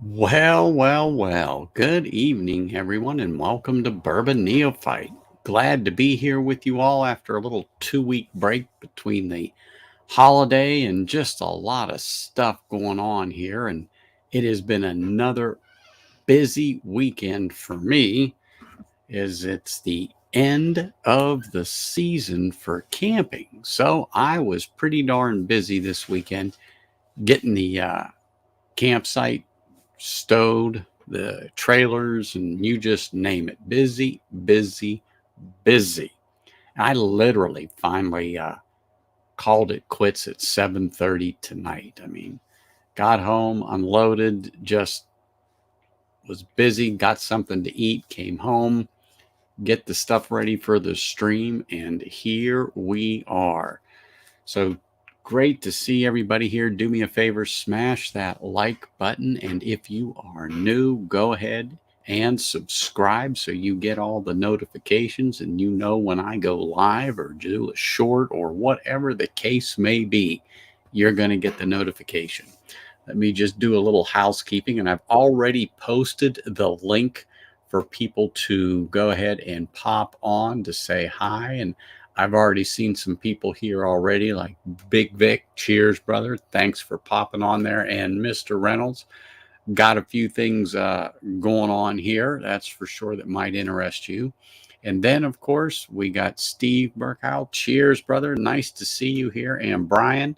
Well. Good evening, everyone, and welcome to Bourbon Neophyte. Glad to be here with you all after a little 2 week break between the holiday and just a lot of stuff going on here. And it has been another busy weekend for me, as it's the end of the season for camping. So I was pretty darn busy this weekend getting the campsite stowed, the trailers, and you just name it. Busy, busy, busy. I literally finally called it quits at 7:30 tonight. I mean, got home, unloaded, just was busy, got something to eat, came home, get the stuff ready for the stream, and here we are. So great to see everybody here. Do me a favor, smash that like button. And if you are new, go ahead and subscribe so you get all the notifications and you know when I go live or do a short or whatever the case may be, you're going to get the notification. Let me just do a little housekeeping, and I've already posted the link for people to go ahead and pop on to say hi. And I've already seen some people here already, like Big Vic. Cheers, brother. Thanks for popping on there. And Mr. Reynolds, got a few things going on here, that's for sure, that might interest you. And then, of course, we got Steve Burkow. Cheers, brother. Nice to see you here. And Brian,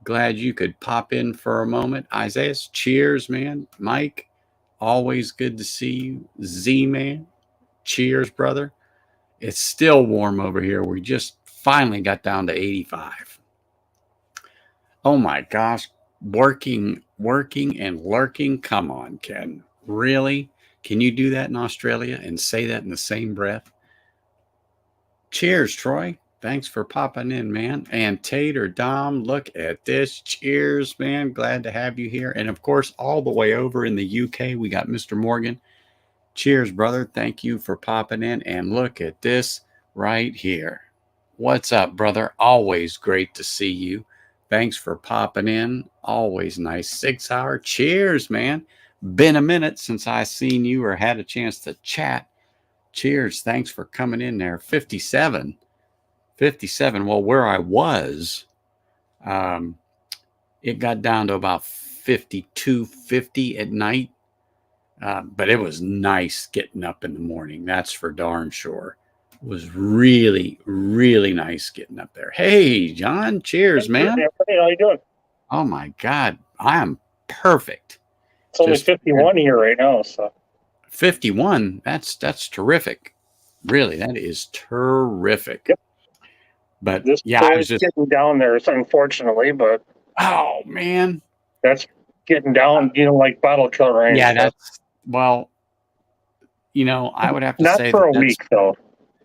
glad you could pop in for a moment. Isaiah, cheers, man. Mike, always good to see you. Z Man, cheers, brother. It's still warm over here. We just finally got down to 85. Oh my gosh. Working and lurking. Come on, Ken. Really? Can you do that in Australia and say that in the same breath? Cheers, Troy. Thanks for popping in, man. And Tate or Dom, look at this. Cheers, man. Glad to have you here. And of course, all the way over in the UK, we got Mr. Morgan. Cheers, brother. Thank you for popping in. And look at this right here. What's up, brother? Always great to see you. Thanks for popping in. Always nice. 6 hour. Cheers, man. Been a minute since I seen you or had a chance to chat. Cheers. Thanks for coming in there. 57. 57. Well, where I was, um, it got down to about 52, 50 at night. But it was nice getting up in the morning. That's for darn sure. It was really, really nice getting up there. Hey, John. Cheers, man. Hey, how you doing? Oh my God. I am perfect. It's only Just 51 here right now, so 51. That's terrific. Really, that is terrific. yep. But This yeah, I cold was just, getting down there, unfortunately, but oh man. that's getting down, like bottle killer range. Yeah, So. that's, well, I would have to Not say for that a week, though.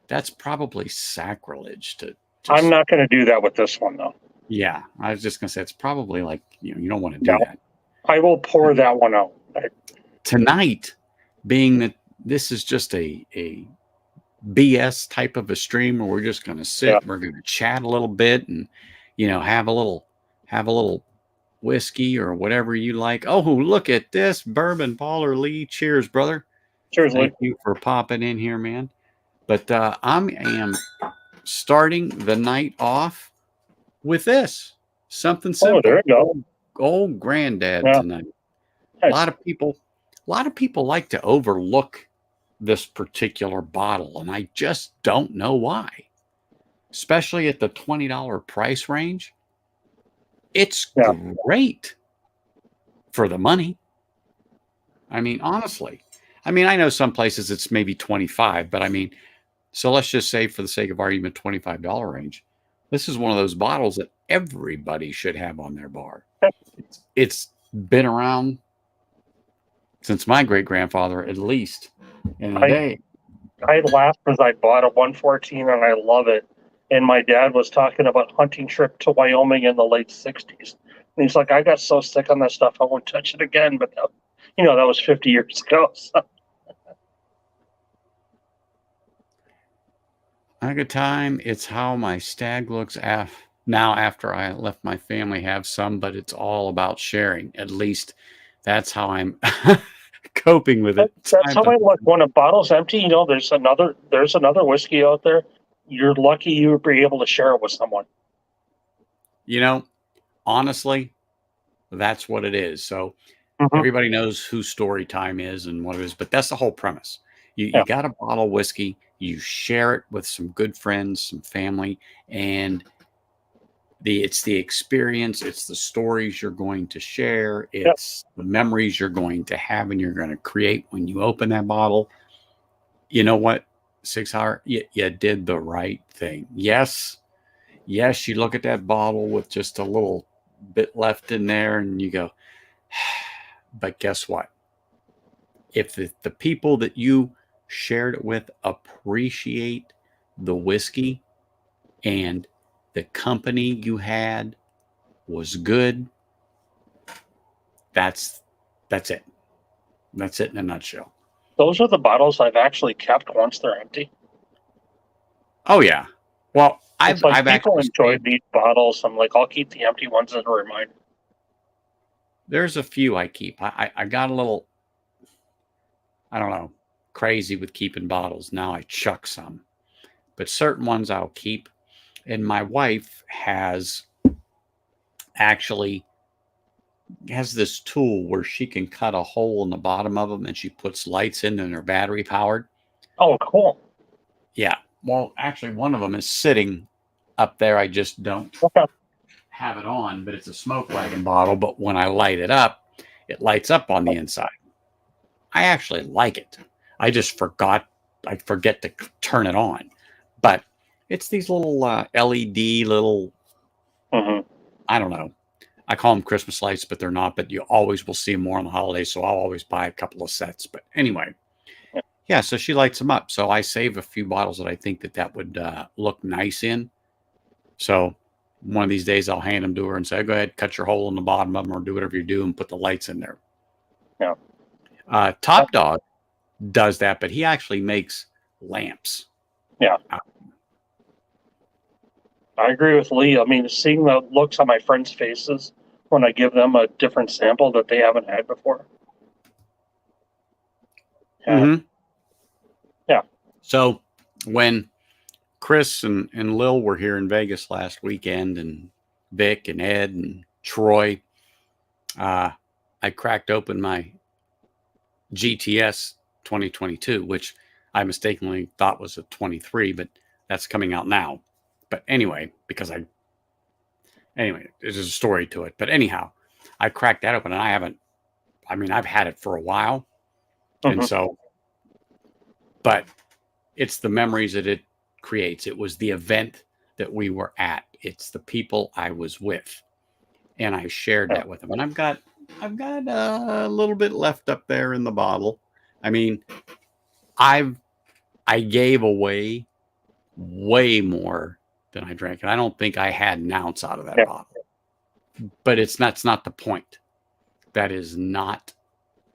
that's probably sacrilege to I'm just, not going to do that with this one, though. yeah, I was just gonna say it's probably like, you don't want to do No, that I will pour that one out. tonight, being that this is just a BS type of a stream where we're just gonna Yeah, sit, we're gonna chat a little bit, and have a little whiskey or whatever you like. Oh, look at this bourbon, Baller Lee. Cheers, brother. cheers, Lee. Thank you for popping in here, man. But I am starting the night off with this, something Oh, there simple. you go. Old granddad Yeah, tonight. A nice. lot of people, a lot of people like to overlook this particular bottle, and I just don't know why. Especially at the $20 price range, it's Yeah, great for the money. I mean, honestly. I mean, I know some places it's maybe 25, but I mean, so let's just say for the sake of argument, $25 range. This is one of those bottles that everybody should have on their bar. It's been around since my great grandfather, at least in the I day. I laughed because I bought a 114 and I love it. And my dad was talking about hunting trip to Wyoming in the late 60s. And he's like, I got so sick on that stuff, I won't touch it again. But, that was 50 years ago. So. A good time. It's how my stag looks now after I left my family have some, but it's all about sharing. At least That's how I'm coping with it. That's how I look when a bottle's empty. You know, there's another whiskey out there. You're lucky you would be able to share it with someone. You know, honestly, that's what it is. So Hmm. everybody knows who story time is and what it is, but that's the whole premise. You Yeah, got a bottle of whiskey, you share it with some good friends, some family, and it's the experience, it's the stories you're going to share, yeah. it's the memories you're going to have and you're going to create when you open that bottle. You know what, 6 hour, you did the right thing. Yes, you look at that bottle with just a little bit left in there and you go, but guess what? If the people that you shared it with appreciate the whiskey and the company you had was good, that's that's it. That's it in a nutshell. Those are the bottles I've actually kept once they're empty. Oh yeah. Well, It's I've like I've people actually enjoy saved. these bottles. I'm like, I'll keep the empty ones as a reminder. There's a few I keep. I got a little, I don't know, crazy with keeping bottles. Now I chuck some, but certain ones I'll keep. And my wife actually has this tool where she can cut a hole in the bottom of them and she puts lights in and they're battery powered. Oh, cool. Yeah. Well, actually, one of them is sitting up there. I just don't Okay. have it on, but it's a smoke wagon bottle. But when I light it up, it lights up on the inside. I actually like it. I just I forget to turn it on. But it's these little LED little, Hmm. I don't know. I call them Christmas lights, but they're not. But you always will see them more on the holidays. So I'll always buy a couple of sets. But anyway, Yeah. yeah, so she lights them up. So I save a few bottles that I think that would look nice in. So one of these days I'll hand them to her and say, go ahead, cut your hole in the bottom of them or do whatever you do and put the lights in there. Yeah. Top Dog does that, but he actually makes lamps. Yeah. I agree with Lee. I mean, seeing the looks on my friends' faces when I give them a different sample that they haven't had before. Yeah. Mm-hmm. Yeah. So when Chris and Lil were here in Vegas last weekend, and Vic and Ed and Troy, uh, I cracked open my GTS 2022, which I mistakenly thought was a 23, but that's coming out now. But anyway, there's a story to it. But anyhow, I cracked that open and I've had it for a while. And Hmm. so, but it's the memories that it creates. It was the event that we were at, it's the people I was with. And I shared Yeah. that with them. And I've got a little bit left up there in the bottle. I mean, I've I gave away way more than I drank. And I don't think I had an ounce out of that Yeah. bottle. But that's not the point. That is not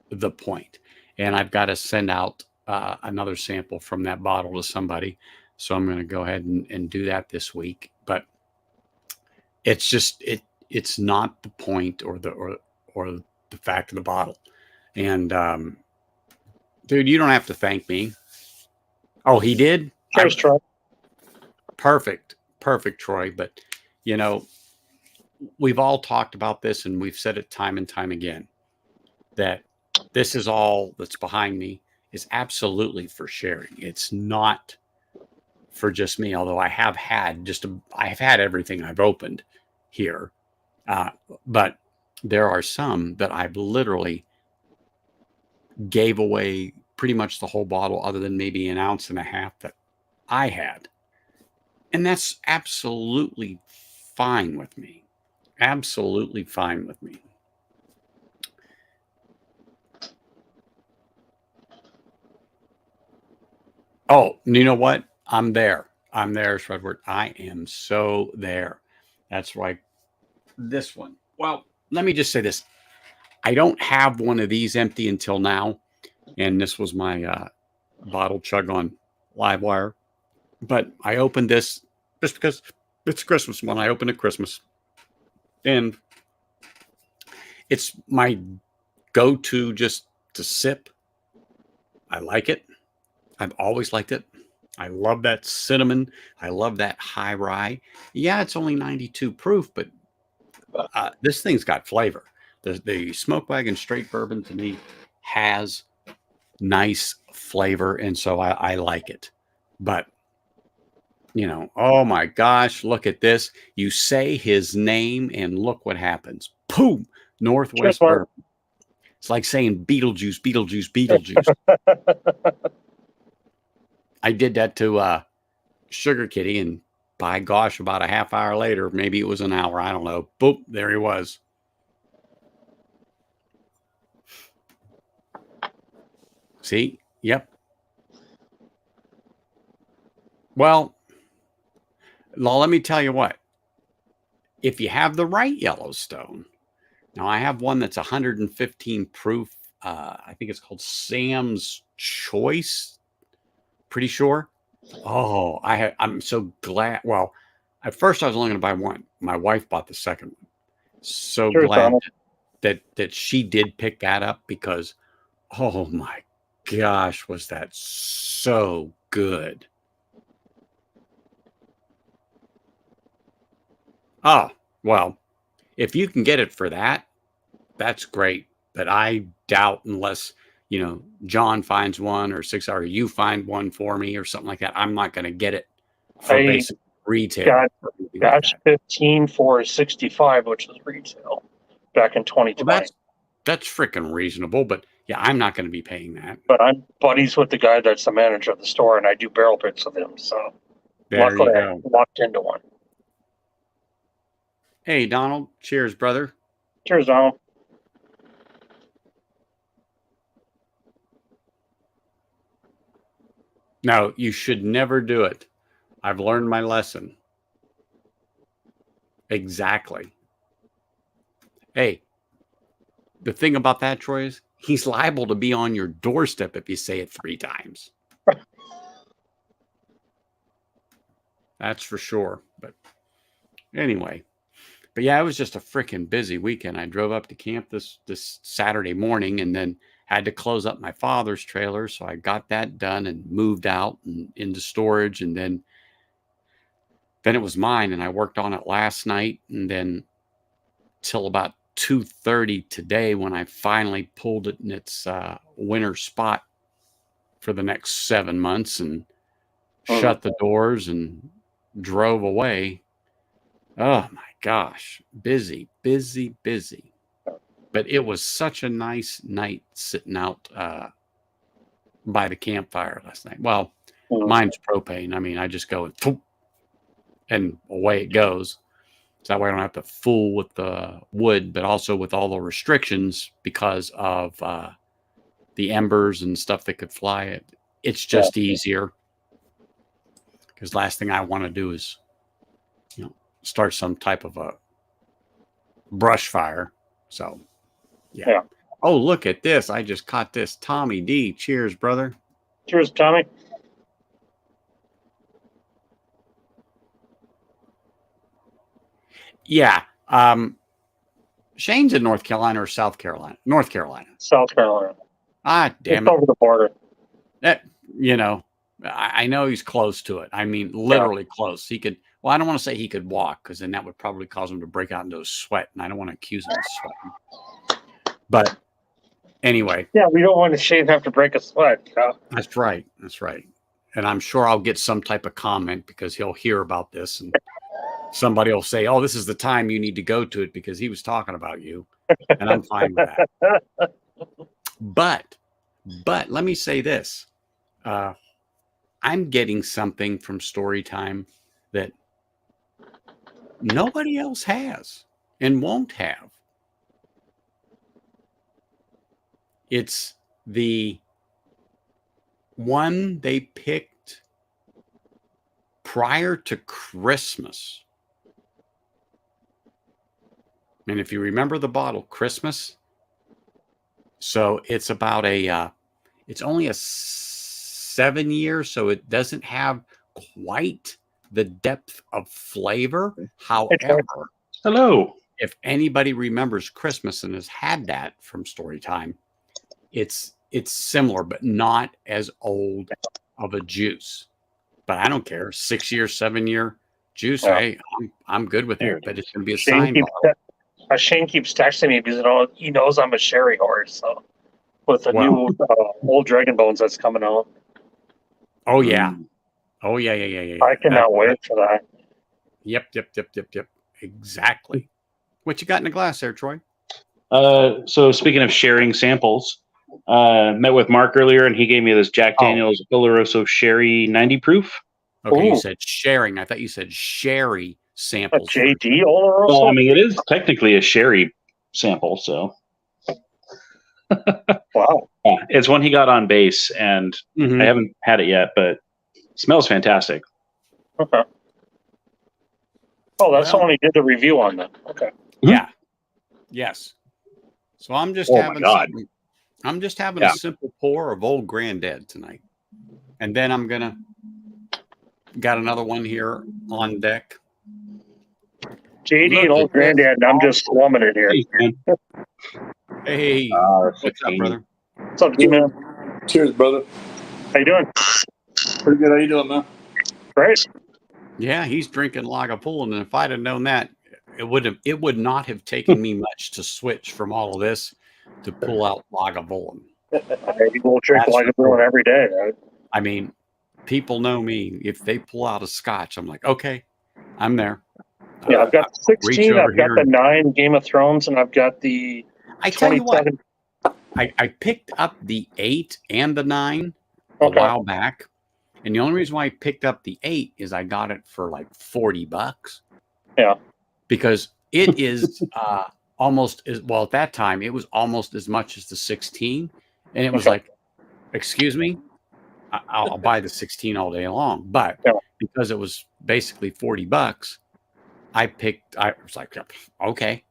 the point. And I've got to send out another sample from that bottle to somebody. So I'm going to go ahead and do that this week. But it's just it's not the point or the fact of the bottle. And dude, you don't have to thank me. Oh, he did. Cheers, Troy. Perfect, Troy. But you know, we've all talked about this and we've said it time and time again that this is all that's behind me is absolutely for sharing. It's not for just me, although I've had everything I've opened here. Uh, but there are some that I've literally gave away pretty much the whole bottle, other than maybe an ounce and a half that I had. And that's absolutely fine with me. Absolutely fine with me. Oh, you know what? I'm there. I'm there, Shredward. I am so there. That's right. This one. Well, let me just say this. I don't have one of these empty until now. And this was my bottle chug on Livewire. But I opened this just because it's Christmas one. I opened at Christmas. And it's my go-to just to sip. I like it. I've always liked it. I love that cinnamon. I love that high rye. Yeah, it's only 92 proof, but this thing's got flavor. The Smoke Wagon Straight Bourbon to me has nice flavor, and so I like it. But oh my gosh, look at this. You say his name, and look what happens. Boom! Cheers, Northwest Mark. Bourbon. It's like saying Beetlejuice, Beetlejuice, Beetlejuice. I did that to Sugar Kitty, and by gosh, about a half hour later, maybe it was an hour, I don't know. Boop, there he was. See? Yep. Well, let me tell you what. If you have the right Yellowstone, now I have one that's 115 proof. I think it's called Sam's Choice. Pretty sure. Oh, I'm so glad. Well, at first I was only going to buy one. My wife bought the second one. So Cheers, glad Donald. that she did pick that up because, oh my gosh, was that so good. Oh, well, if you can get it for that, that's great. But I doubt unless, John finds one or 6 hour, you find one for me or something like that. I'm not going to get it for I basic retail. got or anything like batch that. 15 for 65, which is retail back in 2020. Well, that's freaking reasonable, but yeah, I'm not going to be paying that. But I'm buddies with the guy that's the manager of the store, and I do barrel pits with him. So There luckily, you I go. locked into one. Hey, Donald. Cheers, brother. Cheers, Donald. No, you should never do it. I've learned my lesson. Exactly. Hey, the thing about that, Troy, is he's liable to be on your doorstep if you say it 3 times. That's for sure. But anyway, yeah, it was just a freaking busy weekend. I drove up to camp this Saturday morning and then had to close up my father's trailer. So I got that done and moved out and into storage. And then it was mine. And I worked on it last night and then till about 2:30 today when I finally pulled it in its winter spot for the next 7 months and shut the doors and drove away. Oh my gosh, busy. But it was such a nice night sitting out by the campfire last night. Well, mine's propane. I mean, I just go and away it goes. So that way I don't have to fool with the wood, but also with all the restrictions because of the embers and stuff that could fly it. It's just easier. Because last thing I want to do is, start some type of a brush fire. So, yeah. Oh, look at this. I just caught this. Tommy D. Cheers, brother. Cheers, Tommy. Yeah. Shane's in North Carolina or South Carolina? North Carolina. South Carolina. Ah, damn it's it. over the border. That, I know he's close to it. I mean, literally close. He could, well, I don't want to say he could walk because then that would probably cause him to break out into a sweat. And I don't want to accuse him of sweating. But anyway. Yeah, we don't want Shane have to break a sweat. That's right. And I'm sure I'll get some type of comment because he'll hear about this and somebody will say, oh, this is the time you need to go to it because he was talking about you. And I'm fine with that. But let me say this. I'm getting something from Storytime that nobody else has and won't have. It's the one they picked prior to Christmas. And if you remember the bottle, Christmas. So it's about it's only a 7 year, so it doesn't have quite the depth of flavor. However, hello. if anybody remembers Christmas and has had that from Storytime, it's similar, but not as old of a juice. But I don't care. 6-year, 7-year juice. Yeah. Hey, I'm good with There it. it But is. it's going to be a Shane sign keeps, bottle. Shane keeps texting me because he knows I'm a sherry horse. So with the Well, new old Dragon Bones that's coming out, oh yeah, oh yeah. I cannot wait for that. Yep. Exactly. What you got in the glass there, Troy? So speaking of sharing samples, met with Mark earlier, and he gave me this Jack Daniel's Oloroso Sherry 90 proof. Okay, you Ooh. said sharing. I thought you said sherry A samples. JD Oloroso? Well, I mean, it is technically a sherry sample, so Wow. yeah, it's one he got on base, and Mhm. I haven't had it yet, but it smells fantastic. Okay. Oh, that's the Well- one he did the review on then. Okay. Yeah. Yes. So I'm just Oh, my having God. something. I'm just having Yeah. a simple pour of Old Granddad tonight. And then I'm gonna got another one here on deck. JD Look and Old at this. Granddad, and I'm just slumming it here. Hey, man. Hey, That's what's up, 16. brother? What's up, D-Man? Cheers, brother. How you doing? Pretty good. How you doing, man? Great. Yeah, he's drinking Lagavulin, and if I'd have known that, it would not have taken me much to switch from all of this to pull out Lagavulin. You will drink That's for Lagavulin sure. every day, right? I mean, people know me. If they pull out a scotch, I'm like, okay, I'm there. Yeah, I've got I'll reach 16, over I've got here the and- 9 Game of Thrones, and I've got the I tell you what, 27. I picked up the 8 and the 9 a Okay. while back. And the only reason why I picked up the 8 is I got it for like $40. Yeah. Because it is almost as well at that time, it was almost as much as the 16. And it was Okay. like, excuse me, I'll buy the 16 all day long. But Yeah. because it was basically $40, I was like, okay.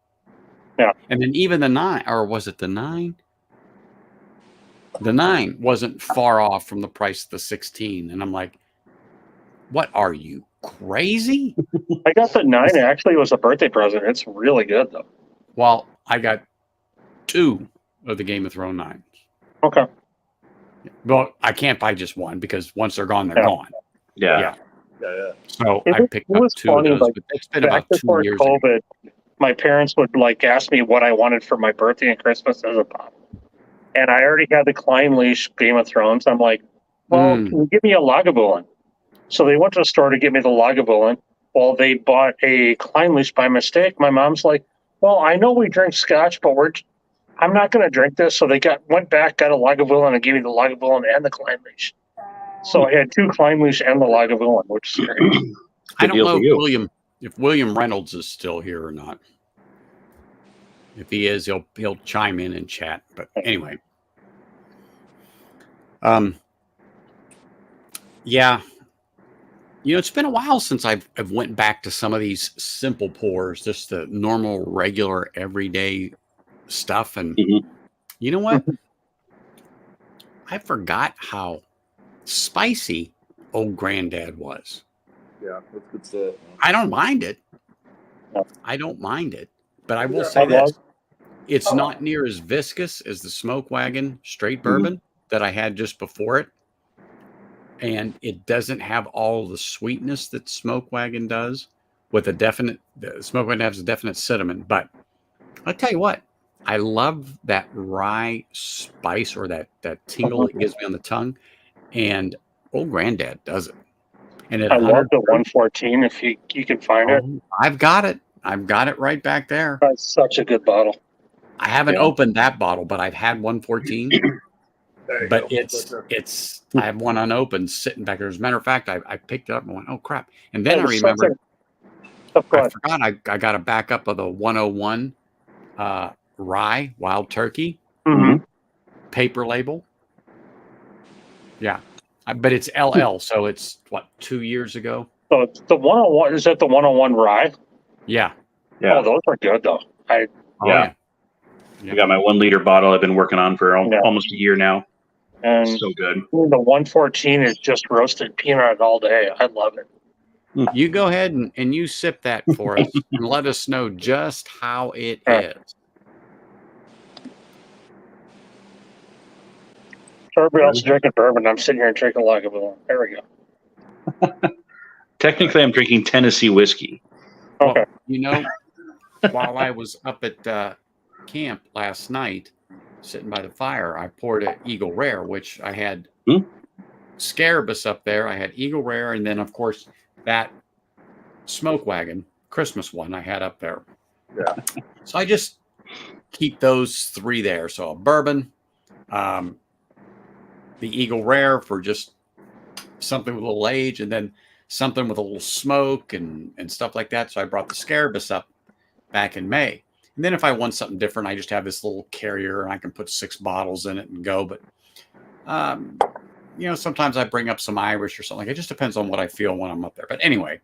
Yeah. And then even the 9, or was it the 9? The 9 wasn't far off from the price of the 16. And I'm like, what are you, crazy? I got the 9. It actually was a birthday present. It's really good, though. Well, I got 2 of the Game of Thrones 9s. Okay. Well, I can't buy just one because once they're gone, they're Yeah. gone. Yeah. Yeah. So It I was- picked it up was 2 of funny, those, like, but it's been Back about 2 before years ago. COVID, my parents would ask me what I wanted for my birthday and Christmas as a pop. And I already had the Klein Leash Game of Thrones. I'm like, well, Mm. can you give me a Lagavulin? So they went to the store to get me the Lagavulin. Well, they bought a Klein Leash by mistake. My mom's like, well, I know we drink scotch, but I'm not going to drink this. So they went back, got a Lagavulin, and gave me the Lagavulin and the Klein Leash. So I had 2 Klein Leash and the Lagavulin, which is great. I Good don't deal know for you. if William Reynolds is still here or not. If he is, he'll chime in and chat. But anyway, yeah, it's been a while since I've went back to some of these simple pours, just the normal, regular, everyday stuff. And Mhm. you know what? I forgot how spicy Old Granddad was. Yeah, that's good stuff. I don't mind it. No. I don't mind it. But I will Yeah, say I love- this. It's not near as viscous as the Smoke Wagon straight bourbon that I had just before it. And it doesn't have all the sweetness that Smoke Wagon does with the Smoke Wagon has a definite cinnamon. But I'll tell you what, I love that rye spice or that tingle it gives me on the tongue. And Old Granddad does it. And at I love 100 the 114 if you can find it. I've got it. I've got it right back there. That's such a good bottle. I haven't Yeah. opened that bottle, but I've had 114. There you But go. it's I have one unopened sitting back there. As a matter of fact, I picked it up and went, oh crap. And then I It's such remembered Oh, go I ahead. forgot I got a backup of the 101 rye wild turkey Mhm. paper label. Yeah. But it's LL, so it's what, 2 years ago? So it's the 101. Is that the 101 rye? Yeah. Yeah. Oh, those are good though. Oh, Yeah. I got my 1 liter bottle I've been working on for Yeah. almost a year now. And So good. the 114 is just roasted peanut all day. I love it. You go ahead and you sip that for us and let us know just how it is. So everybody else is drinking bourbon. I'm sitting here and drinking Lagavulin. There we go. Technically, I'm drinking Tennessee whiskey. Okay. Well, while I was up at camp last night, sitting by the fire, I poured an Eagle Rare, which I had Scarabus up there. I had Eagle Rare, and then, of course, that Smoke Wagon Christmas one I had up there. Yeah. So I just keep those three there. So a bourbon, the Eagle Rare for just something with a little age, and then something with a little smoke and stuff like that. So I brought the Scarabus up back in May. And then if I want something different, I just have this little carrier and I can put 6 bottles in it and go. But, sometimes I bring up some Irish or something. It just depends on what I feel when I'm up there. But anyway,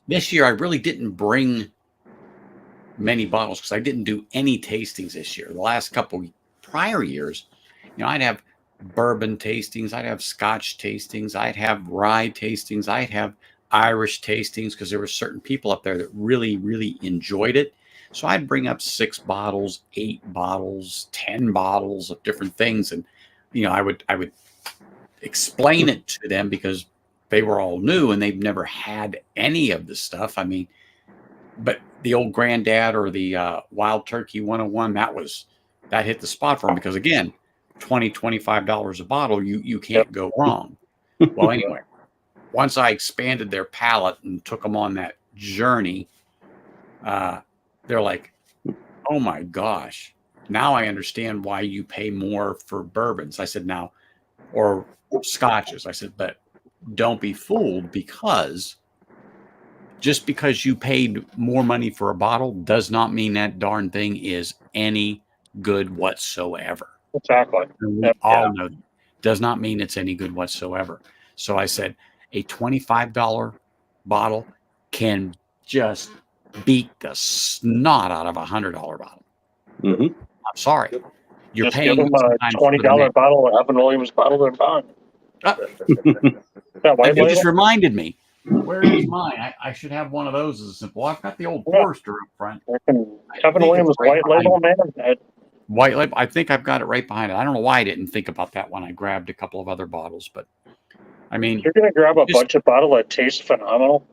this year I really didn't bring many bottles because I didn't do any tastings this year. The last couple prior years, I'd have bourbon tastings, I'd have Scotch tastings, I'd have rye tastings, I'd have Irish tastings because there were certain people up there that really, really enjoyed it. So I'd bring up 6 bottles, 8 bottles, 10 bottles of different things, and I would explain it to them because they were all new and they've never had any of the stuff. I mean, but the old granddad or the Wild Turkey 101, that hit the spot for them because again, $25 a bottle, you can't go wrong. Well, anyway, once I expanded their palate and took them on that journey, they're like, oh my gosh, now I understand why you pay more for bourbons. I said, now, or scotches. I said, but don't be fooled because just because you paid more money for a bottle does not mean that darn thing is any good whatsoever. Exactly. And we all know does not mean it's any good whatsoever. So I said, a $25 bottle can just beat the snot out of a $100 bottle. Mm-hmm. I'm sorry. You're Just paying give them a $20 bottle of Evan Williams bottle and bond. That white You label? just reminded me. Where is mine? I should have one of those as a simple. I've got the old Forester up front. Evan Williams white label, man. White label. I think I've got it right behind it. I don't know why I didn't think about that when I grabbed a couple of other bottles, but I mean, you're going to grab a budget bottle that tastes phenomenal.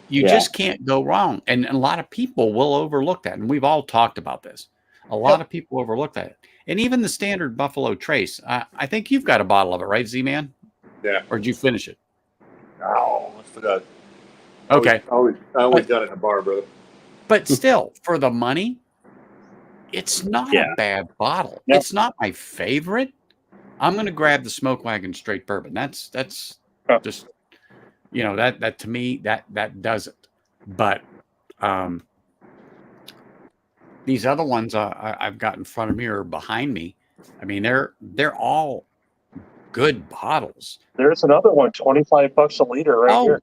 You just can't go wrong. And a lot of people will overlook that. And we've all talked about this. A lot of people overlook that. And even the standard Buffalo Trace, I think you've got a bottle of it, right, Z-Man? Yeah. Or did you finish it? Oh, I forgot. Okay. I always got it in a bar, brother. But still, for the money, it's not a bad bottle. Yep. It's not my favorite. I'm going to grab the Smoke Wagon Straight Bourbon. That's just, that to me, that does it. But these other ones I've got in front of me or behind me, I mean, they're all good bottles. There's another one, $25 a liter here.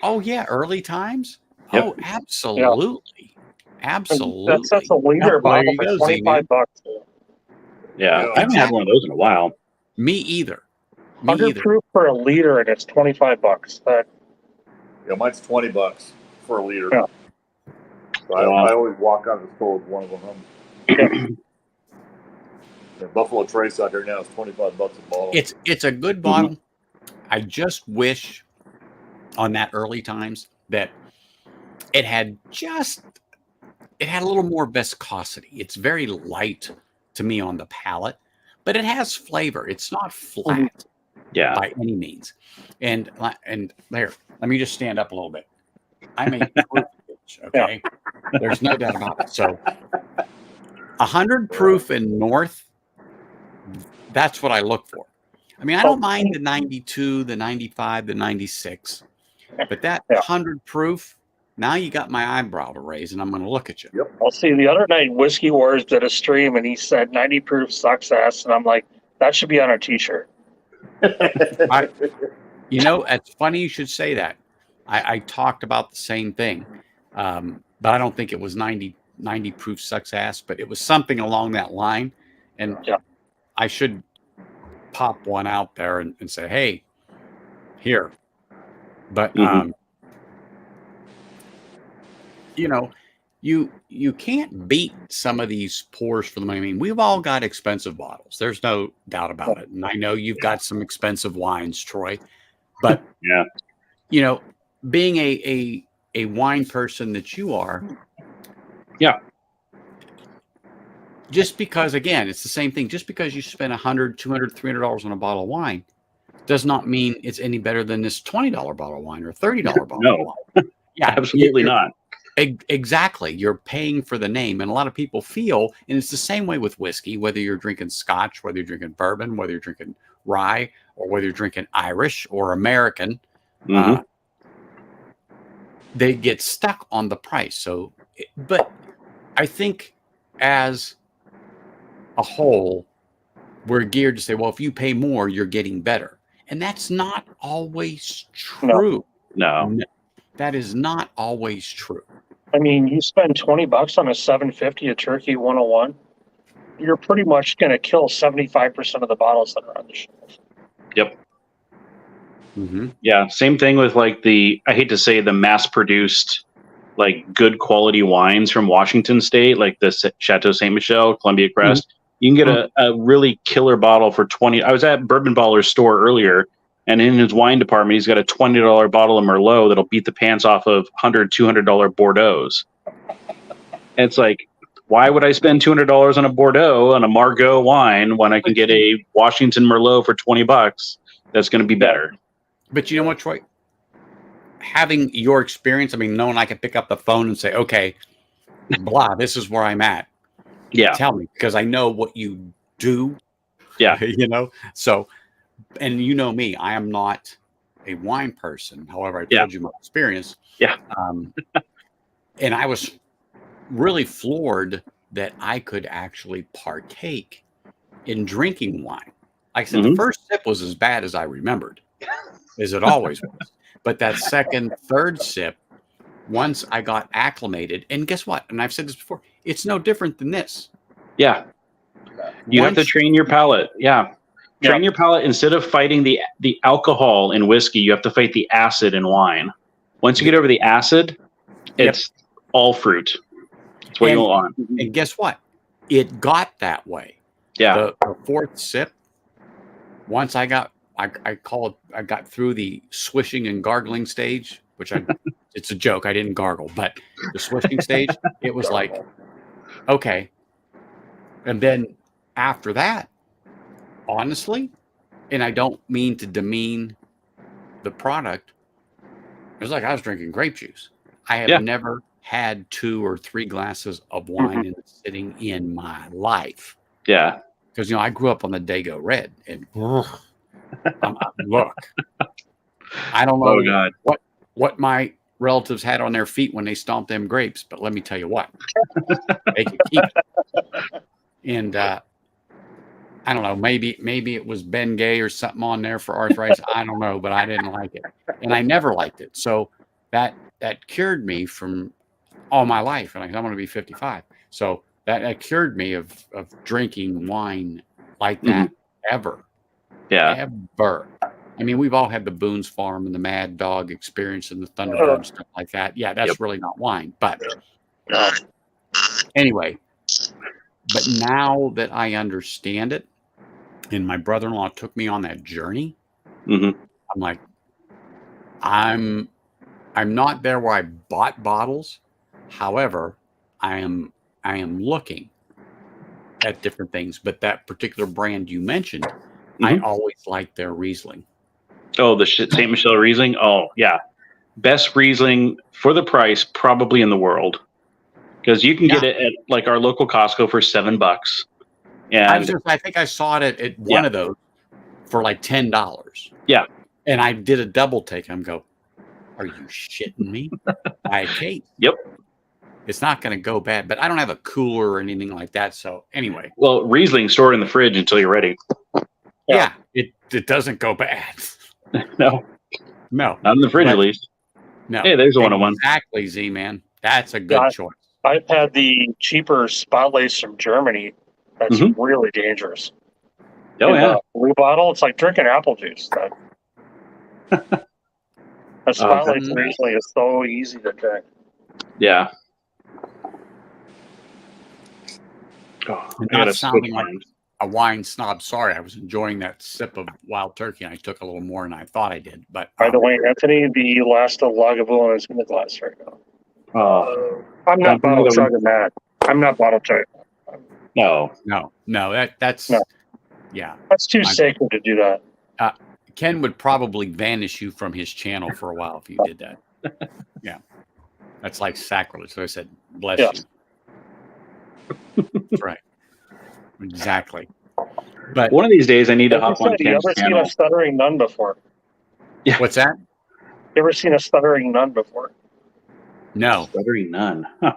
Oh yeah, early times. Yep. Oh, absolutely, absolutely. That's a liter bottle for $25. Yeah, I haven't had one of those in a while. Me either. 100 proof for a liter, and it's $25. Yeah, mine's $20 for a liter. Yeah. So I always walk out of the store with one of them. The Buffalo Trace out here now is $25 a bottle. It's a good bottle. Mm-hmm. I just wish on that early times that it had a little more viscosity. It's very light to me on the palate, but it has flavor. It's not flat by any means. And there, let me just stand up a little bit. I'm a proof bitch, okay? There's no doubt about it. So 100 proof and north, that's what I look for. I mean, I don't mind the 92, the 95, the 96, but that 100 proof, now you got my eyebrow to raise, and I'm going to look at you. Yep. I'll see. The other night, Whiskey Wars did a stream, and he said 90 proof sucks ass, and I'm like, that should be on a T-shirt. It's funny you should say that. I talked about the same thing, but I don't think it was 90 proof sucks ass, but it was something along that line, and I should pop one out there and say, hey, here. But you know, you can't beat some of these pours for the money. I mean, we've all got expensive bottles. There's no doubt about it. And I know you've got some expensive wines, Troy. But Yeah. you know, being a wine person that you are, Yeah. just because, again, it's the same thing. Just because you spend $100, $200, $300 on a bottle of wine does not mean it's any better than this $20 bottle of wine or $30 bottle No. of wine. Yeah, Absolutely not. Exactly. You're paying for the name. And a lot of people feel, and it's the same way with whiskey, whether you're drinking scotch, whether you're drinking bourbon, whether you're drinking rye, or whether you're drinking Irish or American, they get stuck on the price. So, but I think as a whole, we're geared to say, well, if you pay more, you're getting better. And that's not always true. No. That is not always true. I mean, you spend $20 on a 750 a Turkey 101, you're pretty much going to kill 75% of the bottles that are on the shelf. Yep. Yeah. Same thing with like I hate to say the mass produced, like good quality wines from Washington State, like the Chateau Ste. Michelle, Columbia Crest. You can get a really killer bottle for $20. I was at Bourbon Baller's store earlier, and in his wine department, he's got a $20 bottle of Merlot that'll beat the pants off of $100, $200 Bordeaux's. And it's like, why would I spend $200 on a Bordeaux, on a Margaux wine, when I can get a Washington Merlot for $20 that's going to be better? But you know what, Troy? Having your experience, I mean, knowing I can pick up the phone and say, okay, blah, this is where I'm at. Yeah. Tell me, because I know what you do. Yeah. You know? So, and you know me, I am not a wine person. However, I told you my experience. Yeah. And I was really floored that I could actually partake in drinking wine. Like I said, the first sip was as bad as I remembered, as it always was. But that second, third sip, once I got acclimated, and guess what? And I've said this before, it's no different than this. Yeah. You have to train your palate. Yeah. Train your palate. Instead of fighting the alcohol in whiskey, you have to fight the acid in wine. Once you get over the acid, it's all fruit. That's what you want. And guess what? It got that way. Yeah. The fourth sip, once I got through the swishing and gargling stage, which it's a joke. I didn't gargle, but the swishing stage, it was like, okay. And then after that, honestly, and I don't mean to demean the product, it was like I was drinking grape juice. I have never had 2 or 3 glasses of wine sitting in my life. Yeah. Because, I grew up on the Dago Red. And look, I don't know what my relatives had on their feet when they stomped them grapes, but let me tell you what, they could keep it. And I don't know, maybe it was Ben Gay or something on there for arthritis. I don't know, but I didn't like it, and I never liked it. So that cured me from all my life, and I'm going to be 55. So that cured me of drinking wine like that ever. Yeah. Ever. I mean, we've all had the Boone's Farm and the Mad Dog experience and the Thunderbird and stuff like that. Yeah, that's really not wine. But anyway, but now that I understand it, and my brother-in-law took me on that journey, I'm like, I'm not there where I bought bottles. However, I am looking at different things. But that particular brand you mentioned, I always liked their Riesling. Oh, the St. Michelle Riesling? Oh, yeah. Best Riesling for the price probably in the world. Because you can get it at like our local Costco for $7. And I think I saw it at one of those for like $10. Yeah. And I did a double take. I'm go, are you shitting me? Buy a case. Yep. It's not going to go bad, but I don't have a cooler or anything like that. So anyway. Well, Riesling stored in the fridge until you're ready. Yeah. It doesn't go bad. No. Not in the fridge, at least. No. Hey, there's a one-on-one. Exactly, Z-Man. That's a good choice. I've had the cheaper spot lace from Germany. That's really dangerous. Oh, yeah. Blue bottle, it's like drinking apple juice. A spotlight usually is so easy to check. Yeah. Oh, I gotta sounding switch like mine. a wine snob. Sorry, I was enjoying that sip of wild turkey, and I took a little more than I thought I did. But By the way, Anthony, the last of Lagavulin is in the glass right now. I'm not bottle chugging that. I'm not bottle chugging. No. That's No. Yeah. That's too sacred to do that. Ken would probably banish you from his channel for a while if you did that. Yeah, that's like sacrilege. So I said, "Bless you." That's right. Exactly. But one of these days, I need to hop on you Ken's ever channel. seen a stuttering nun before? Yeah. What's that? You ever seen a stuttering nun before? No. Stuttering nun. Huh.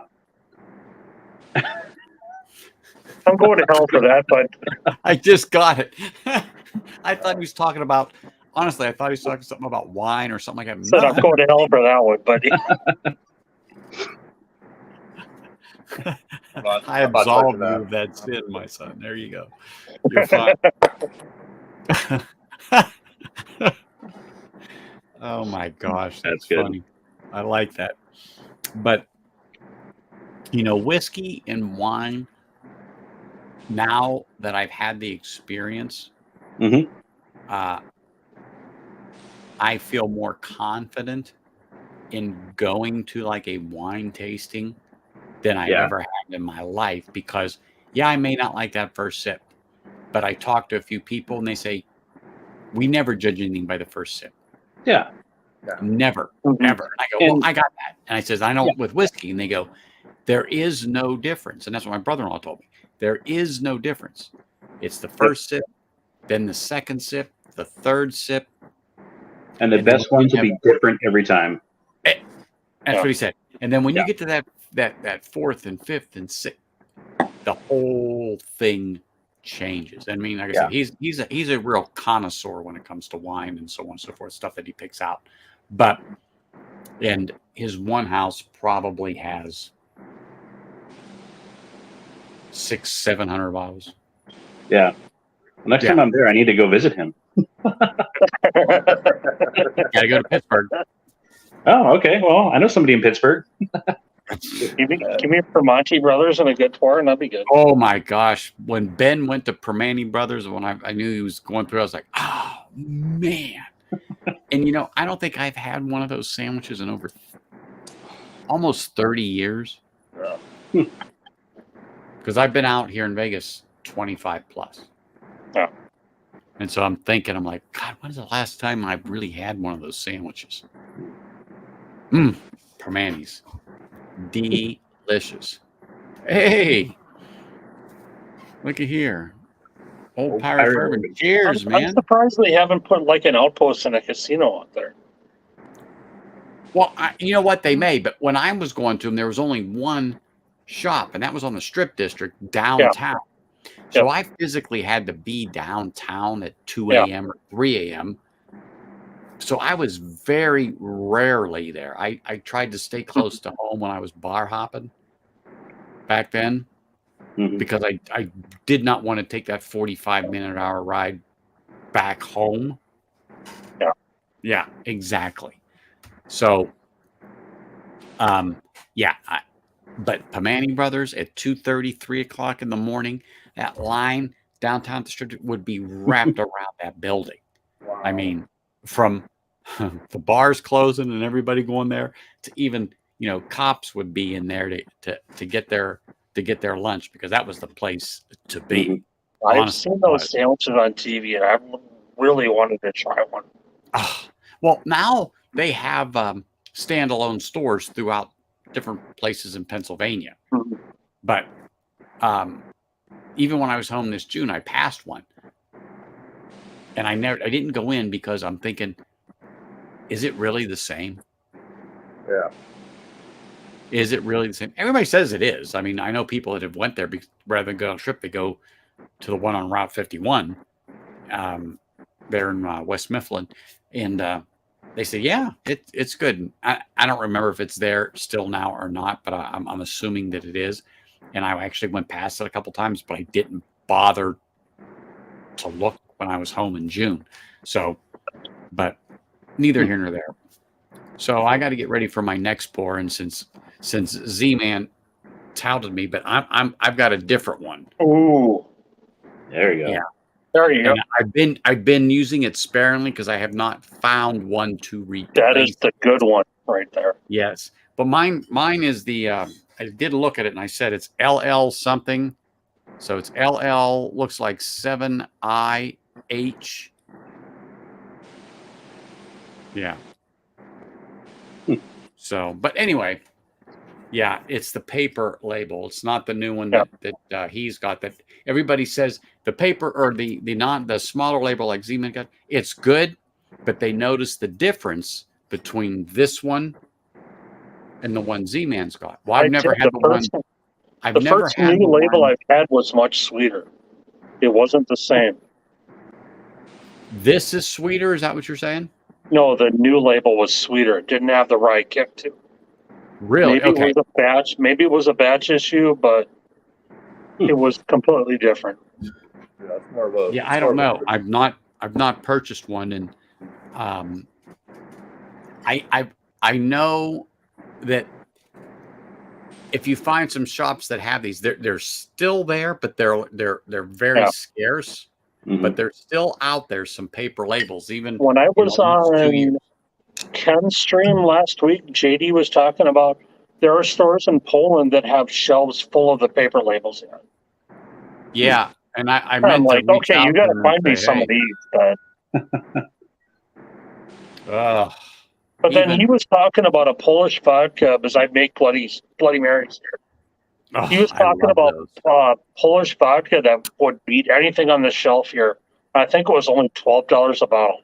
I'm going to hell for that, but I just got it. I thought he was talking about. Honestly, I thought he was talking something about wine or something like that. said I'm going to hell for that one, but I absolve you of that sin, my son. There you go. You're fine. Oh my gosh, that's good. funny. I like that. But whiskey and wine, now that I've had the experience, I feel more confident in going to like a wine tasting than I ever had in my life, because I may not like that first sip, but I talk to a few people and they say, we never judge anything by the first sip. Yeah. Never, ever. And I go, well, I got that. And I says, I know with whiskey. And they go, there is no difference. And that's what my brother-in-law told me. There is no difference. It's the first sip, then the second sip, the third sip. And the best ones will be different every time. That's what he said. And then when you get to that fourth and fifth and sixth, the whole thing changes. I mean, like I said, he's a real connoisseur when it comes to wine and so on and so forth, stuff that he picks out. And his one house probably has 600-700 bottles. Yeah. Well, next time I'm there, I need to go visit him. Gotta go to Pittsburgh. Oh, okay. Well, I know somebody in Pittsburgh. Give me Primanti Brothers and a good pour, and that'd be good. Oh my gosh. When Ben went to Primanti Brothers, when I knew he was going through, I was like, oh man. And I don't think I've had one of those sandwiches in over almost 30 years. Because I've been out here in Vegas 25 plus. Yeah. And so I'm thinking, I'm like, God, when's the last time I really had one of those sandwiches? Primanti's. Delicious. Hey, look at here. Old Pirate Bourbon. Cheers, man. I'm surprised they haven't put like an outpost in a casino out there. Well, you know what? They may, but when I was going to them, there was only one shop, and that was on the Strip District downtown. So I physically had to be downtown at 2 a.m. or 3 a.m. So I was very rarely there. I tried to stay close to home when I was bar hopping back then, because I did not want to take that 45-minute-hour ride back home. Yeah, exactly. So, but Primanti Brothers at 2:30, 3 o'clock in the morning, that line downtown the Strip would be wrapped around that building. Wow. I mean, from the bars closing and everybody going there to even, cops would be in there to get their lunch, because that was the place to be. I've seen those sandwiches on TV, and I really wanted to try one. Well, now they have standalone stores throughout different places in Pennsylvania. But even when I was home this June, I passed one, and I didn't go in because I'm thinking, is it really the same? Yeah. Is it really the same? Everybody says it is. I mean, I know people that have went there rather than go on a trip, they go to the one on Route 51 there in West Mifflin, and they say, yeah, it's good. I don't remember if it's there still now or not, but I'm assuming that it is. And I actually went past it a couple times, but I didn't bother to look when I was home in June. So, but neither here nor there. So I got to get ready for my next pour, and since Z-Man touted me, but I've got a different one. Ooh, There you go. yeah, there you go. And I've been using it sparingly because I have not found one to replace. That is the good one right there. Yes, but mine is the. I did look at it and I said it's LL something, so it's LL looks like 7IH. Yeah. So, but anyway, yeah, it's the paper label. It's not the new one that he's got. That everybody says the paper or the smaller label like Z-Man got. It's good, but they notice the difference between this one and the one Z-Man's got. Well, I've never had the one. The first new label I've had was much sweeter. It wasn't the same. This is sweeter. Is that what you're saying? No, the new label was sweeter. It didn't have the rye kick to it. Really? Maybe it was a batch. Maybe it was a batch issue, but it was completely different. Yeah, it's more of a. Yeah, I don't know. I've not purchased one, and I know that if you find some shops that have these, they're still there, but they're very scarce. Mm-hmm. But they're still out there. Some paper labels, even when I was on Ken's stream last week, JD was talking about there are stores in Poland that have shelves full of the paper labels in it. Yeah, and I'm like, okay, you got to find me some of these. But then he was talking about a Polish vodka because I make Bloody Marys here. Oh, he was talking about Polish vodka that would beat anything on the shelf here. I think it was only $12 a bottle.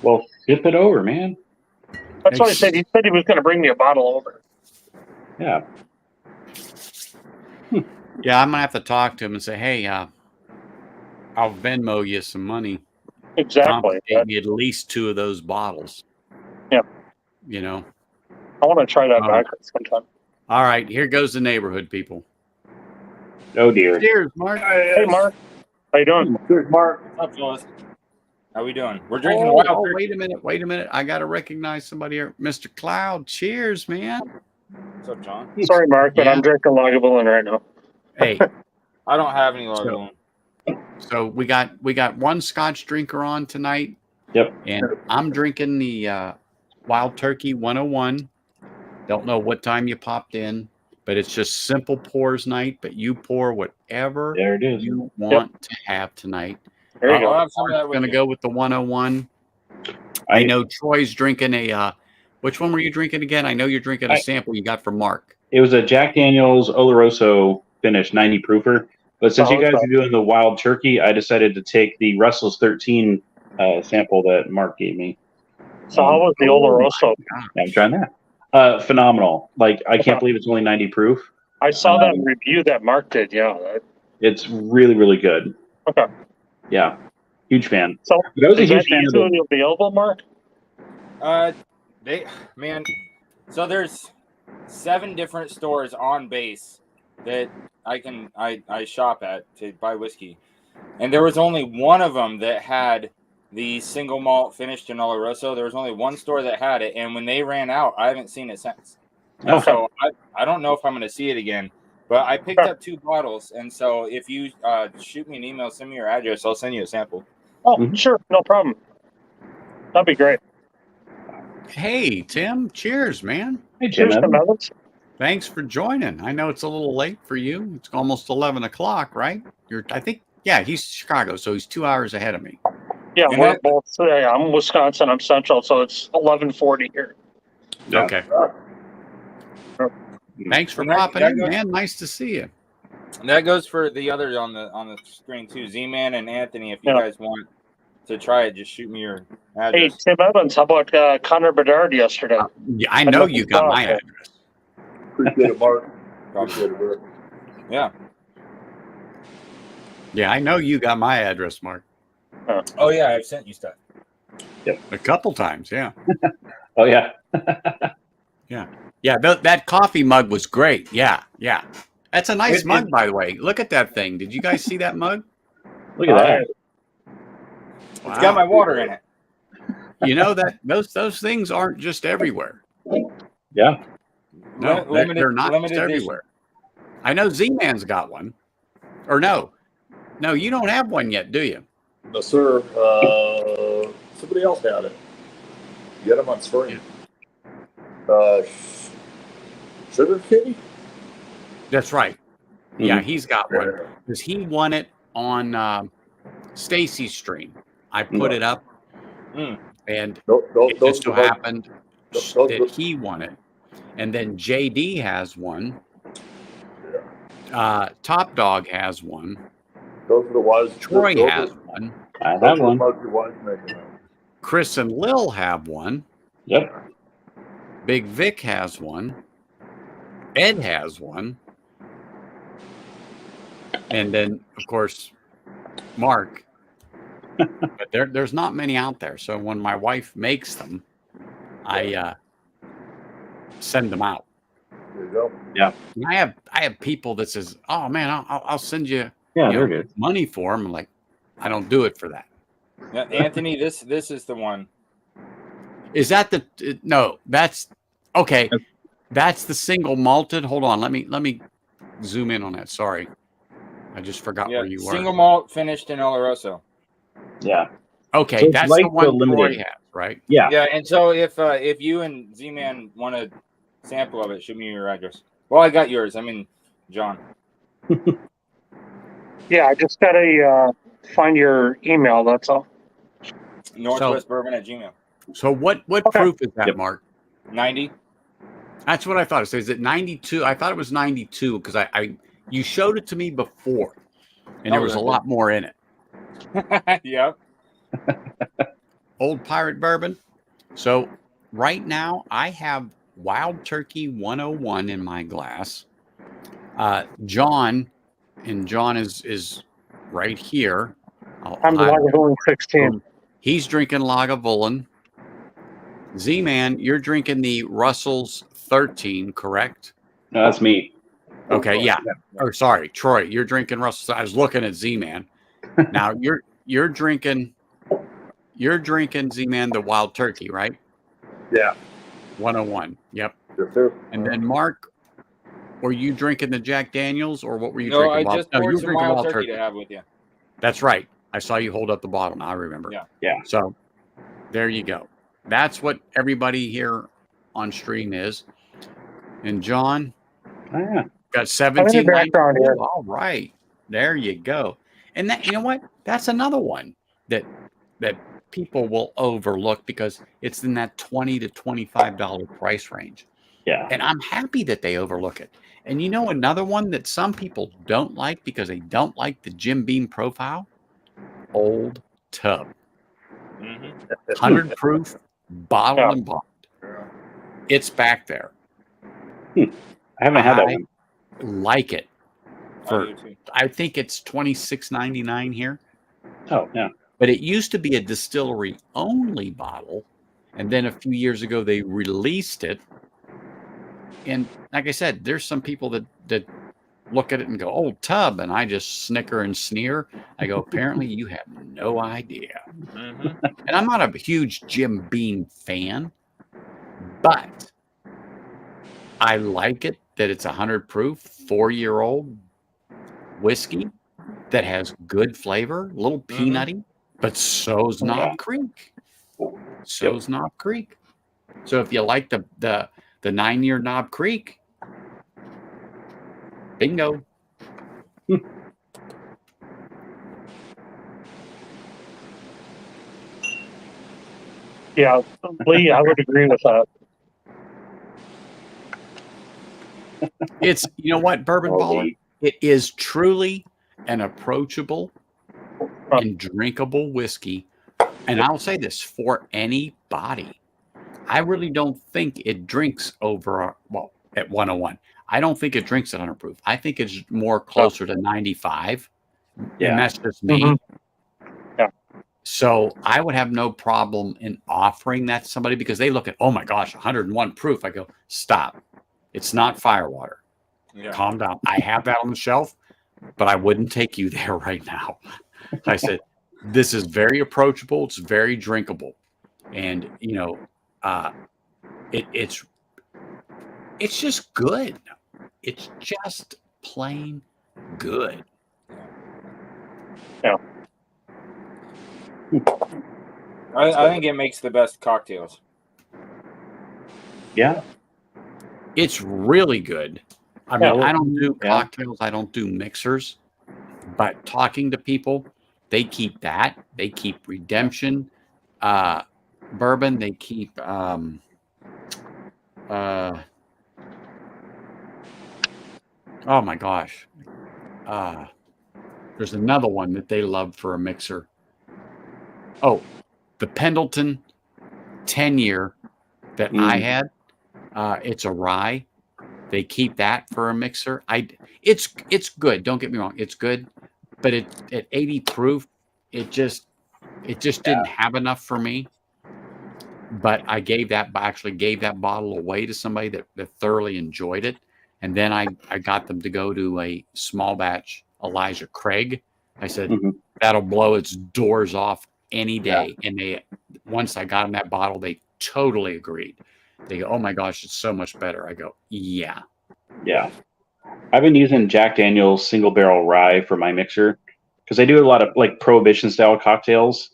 Well, ship it over, man. That's what I said. He said he was going to bring me a bottle over. Yeah. Yeah, I'm going to have to talk to him and say, hey, I'll Venmo you some money. Exactly. Get me at least 2 of those bottles. Yeah. You know. I want to try that back sometime. All right, here goes the neighborhood, people. Oh dear. Cheers, Mark. Hey, Mark. How you doing? Cheers, Mark. What's up, fellas? How we doing? We're drinking wild. Oh, wait a minute. I got to recognize somebody here. Mr. Cloud, cheers, man. What's up, John? Sorry, Mark, but I'm drinking Lagavulin right now. Hey. I don't have any Lagavulin. So we got one Scotch drinker on tonight. Yep. And I'm drinking the Wild Turkey 101. Don't know what time you popped in, but it's just simple pours night. But you pour whatever you want to have tonight. There you go. I'll have some of that I'm going to go with the 101. I know Troy's drinking a. Which one were you drinking again? I know you're drinking a sample you got from Mark. It was a Jack Daniel's Oloroso finish 90 proofer. But since you guys are doing the Wild Turkey, I decided to take the Restless 13 sample that Mark gave me. So how was the Oloroso? I'm trying that. Phenomenal. Like, I can't believe it's only 90 proof. I saw that review that Mark did. Yeah. It's really, really good. Okay. Yeah. Huge fan. So I was a is huge that fan easily available, Mark? So there's 7 different stores on base that I shop at to buy whiskey, and there was only one of them that had the single malt finished in Oloroso. There was only one store that had it, and when they ran out, I haven't seen it since. Okay. So I don't know if I'm going to see it again, but I picked up 2 bottles, and so if you shoot me an email, send me your address, I'll send you a sample. Oh, sure, no problem. That'd be great. Hey, Tim. Cheers, man. Hey, cheers, Tim Evans. Thanks for joining. I know it's a little late for you. It's almost 11 o'clock, right? He's Chicago, so he's 2 hours ahead of me. Yeah, we're both. I'm Wisconsin. I'm Central, so it's 11:40 here. Yeah. Okay. Thanks for popping in, man. Nice to see you. That goes for the others on the screen too. Z-Man and Anthony. If you guys want to try it, just shoot me your address. Hey, Tim Evans. How about Connor Bedard yesterday? Yeah, I know you got my address. Appreciate it, Mark. Appreciate it, bro. Yeah. Yeah, I know you got my address, Mark. Oh yeah, I've sent you stuff. Yep. A couple times, yeah. Oh yeah. Yeah. That coffee mug was great. Yeah. That's a nice mug, by the way. Look at that thing. Did you guys see that mug? Look at that. It's got my water in it. You know that those things aren't just everywhere. Yeah. No, they're not limited just edition. everywhere. I know Z-Man's got one. Or no, you don't have one yet, do you? No, sir. Somebody else had it. Get them on screen. Sugar Kitty? That's right. Yeah, Mhm. he's got one because he won it on Stacy's stream. I put it up, and it just so happened that he won it. And then JD has one. Top Dog has one. Those are the ones. Troy has one. I have one. Chris and Lil have one. Yep. Big Vic has one. Ed has one. And then, of course, Mark. But there's not many out there. So when my wife makes them, I send them out. There you go. Yeah. And I have people that says, "Oh man, I'll send you, Yeah, you they're know, good. money for them." I'm like, I don't do it for that. Yeah, Anthony, this is the one. Is that no? That's okay. That's the single malted. Hold on, let me zoom in on that. Sorry, I just forgot Yeah, where you were. single malt finished in Oloroso. Yeah. Okay, So it's that's like the one the limited. Troy has, right? Yeah. Yeah, and so if you and Z-Man want a sample of it, shoot me your address. Well, I got yours. I mean, John. Yeah, I just gotta find your email. That's all. Northwestbourbon@gmail. So what Okay. proof is that, Yep. Mark? 90. That's what I thought. So is it 92? I thought it was 92 because I you showed it to me before, and there was a really? lot more in it. Yep. Old Pirate Bourbon. So right now I have Wild Turkey 101 in my glass. John is right here. I'm the Lagavulin 16. He's drinking Lagavulin. Z-Man, you're drinking the Russell's 13, correct? No, that's me. Okay, yeah. Or sorry, Troy, you're drinking Russell's. I was looking at Z-Man. Now you're drinking Z-Man the Wild Turkey, right? Yeah. 101. Yep. Yes, sir. And then Mark, were you drinking the Jack Daniels or what were you No, drinking? I just you poured were some drinking wild turkey to have with you. That's right. I saw you hold up the bottle. Now I remember. Yeah. So there you go. That's what everybody here on stream is. And John Oh, yeah. got 17. background here. All right. There you go. And that, you know what? That's another one that people will overlook because it's in that $20 to $25 price range. Yeah. And I'm happy that they overlook it. And you know another one that some people don't like because they don't like the Jim Beam profile? Old Tub. 100 proof, bottle and bond. It's back there. I haven't had that one. Like it. I do too. I think it's $26.99 here. Oh, yeah. But it used to be a distillery only bottle. And then a few years ago, they released it. And like I said, there's some people that look at it and go, "Old Tub," and I just snicker and sneer. I go, apparently you have no idea. And I'm not a huge Jim Beam fan, but I like it that it's 100 proof, 4-year-old whiskey that has good flavor, a little peanutty, but so's Knob Creek. So's Knob Creek. So if you like the 9-year Knob Creek, bingo. Yeah, Lee, I would agree with that. It's, you know what, Bourbon Baller? It is truly an approachable and drinkable whiskey. And I'll say this for anybody. I really don't think it drinks over, at 101. I don't think it drinks at 100 proof. I think it's more closer to 95. Yeah. And that's just me. Yeah. So I would have no problem in offering that to somebody because they look at, oh my gosh, 101 proof. I go, stop. It's not firewater. Yeah. Calm down. I have that on the shelf, but I wouldn't take you there right now. I said, This is very approachable. It's very drinkable, and it's just good. It's just plain good. Yeah. I think it makes the best cocktails. Yeah. It's really good. I mean, Yeah. I don't do Yeah. cocktails. I don't do mixers, but talking to people, they keep that. They keep Redemption, bourbon. They keep oh my gosh. There's another one that they love for a mixer. Oh, the Pendleton 10-year that I had. It's a rye. They keep that for a mixer. It's good. Don't get me wrong. It's good, but it's at 80 proof. It just didn't have enough for me. But I actually gave that bottle away to somebody that thoroughly enjoyed it. And then I got them to go to a small batch Elijah Craig. I said, that'll blow its doors off any day. Yeah. And once I got them that bottle, they totally agreed. They go, oh my gosh, it's so much better. I go, yeah. Yeah. I've been using Jack Daniel's single barrel rye for my mixer because I do a lot of like prohibition style cocktails.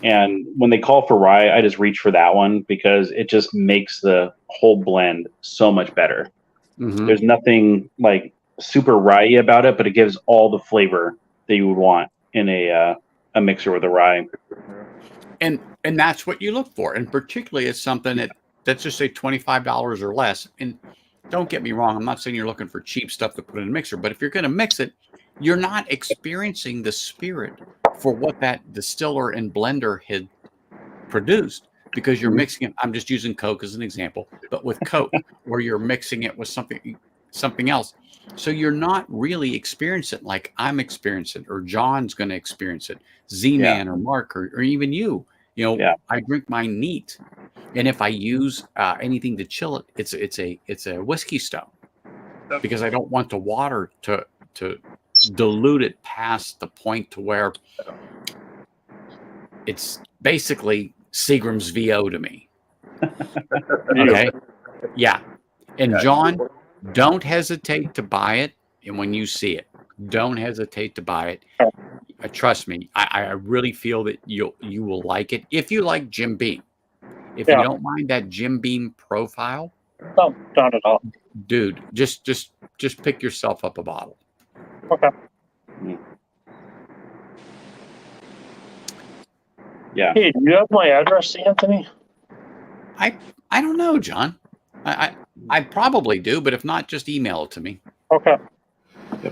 And when they call for rye, I just reach for that one because it just makes the whole blend so much better. Mm-hmm. There's nothing like super rye about it, but it gives all the flavor that you would want in a mixer with a rye. And that's what you look for. And particularly it's something that's just say $25 or less. And don't get me wrong, I'm not saying you're looking for cheap stuff to put in a mixer, but if you're going to mix it, you're not experiencing the spirit for what that distiller and blender had produced because you're mixing it. I'm just using Coke as an example, but with Coke, or you're mixing it with something else. So you're not really experiencing it like I'm experiencing it, or John's going to experience it, Z-Man or Mark, or even you. I drink mine neat. And if I use anything to chill it, it's a whiskey stone because I don't want the water to dilute it past the point to where it's basically Seagram's VO to me. Okay. Yeah. And John, don't hesitate to buy it. And when you see it, don't hesitate to buy it. Trust me, I really feel that you will like it. If you like Jim Beam, if you don't mind that Jim Beam profile, no, not at all, dude. Just pick yourself up a bottle. Okay. Yeah. Hey, do you have my address, Anthony? I don't know, John. I probably do, but if not, just email it to me. Okay.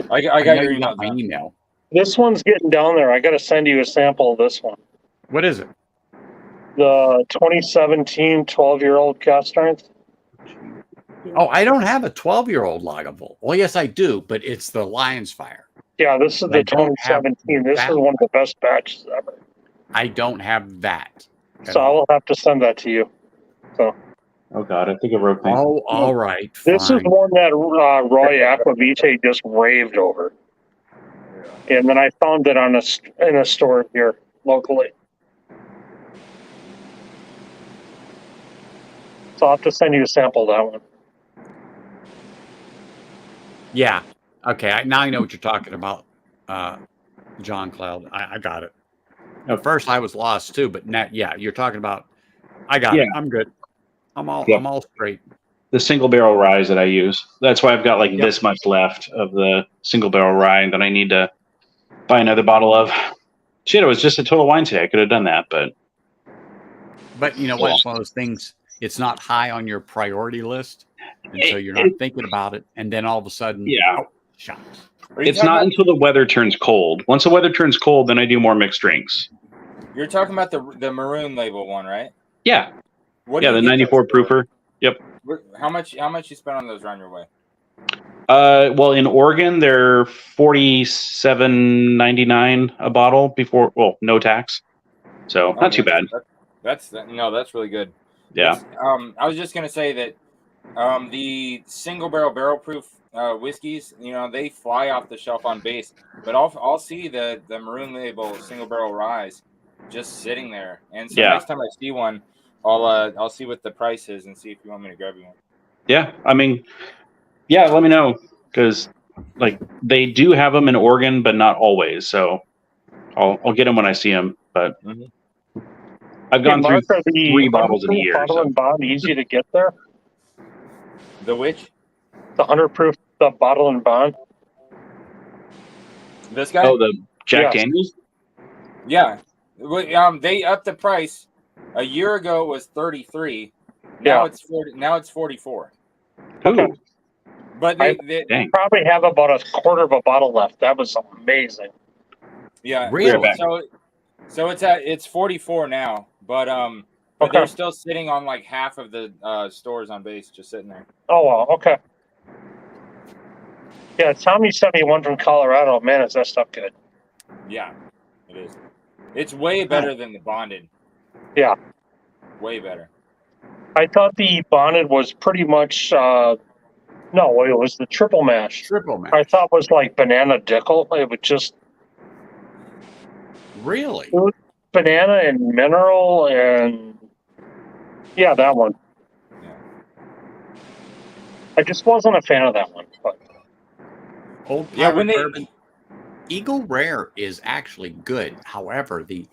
I got your email. My email. This one's getting down there. I got to send you a sample of this one. What is it? The 2017 12-year-old cast strength. Oh, I don't have a 12-year-old Lagavulin. Well, yes, I do, but it's the Lion's Fire. Yeah, this is the 2017. This is one of the best batches ever. I don't have that. So I will have to send that to you. So. Oh God, I think I wrote things. Oh, all right. This is one that Roy Aquavite just raved over, and then I found it in a store here locally. So I'll have to send you a sample of that one. Yeah. Okay. Now I know what you're talking about, John Cloud. I got it. At first, I was lost too, but now, you're talking about. I got it. I'm good. I'm all straight. The single barrel rye that I use. That's why I've got like this much left of the single barrel rye that I need to buy another bottle of. Shit, it was just a Total Wine today. I could have done that, but you know what? It's one of those things. It's not high on your priority list, and so you're not thinking about it. And then all of a sudden, shots. It's not until the weather turns cold. Once the weather turns cold, then I do more mixed drinks. You're talking about the maroon label one, right? Yeah. The 94 proofer. Yep. How much you spent on those around your way? Well, in Oregon, they're $47.99 a bottle before, no tax. So not too bad. That's really good. Yeah. I was just gonna say that the single barrel proof whiskeys, they fly off the shelf on base, but I'll see the maroon label single barrel rye just sitting there, and so next time I see one, I'll see what the price is and see if you want me to grab you one. Yeah, I mean, yeah, let me know, because like they do have them in Oregon, but not always. So I'll get them when I see them. But I've gone through 3 bottles in a year. Bottle and bond easy to get there. The which? The 100 proof, the bottle and bond. This guy? Oh, the Jack Daniels? Yeah. They upped the price. A year ago it was 33. Now it's 40. Now it's 44. Okay. But they probably have about a quarter of a bottle left. That was amazing. Yeah. Really? So it's 44 now, but they're still sitting on like half of the stores on base, just sitting there. Oh wow. Okay. Yeah, Tommy sent me one from Colorado. Man, is that stuff good? Yeah, it is. It's way better than the bonded. Yeah. Way better. I thought the bonded was pretty much no, it was the triple mash. Triple mash. I thought was like banana dickel. It would just really it was banana and mineral and yeah, that one. Yeah. I just wasn't a fan of that one. But when bourbon. Eagle Rare is actually good. However, the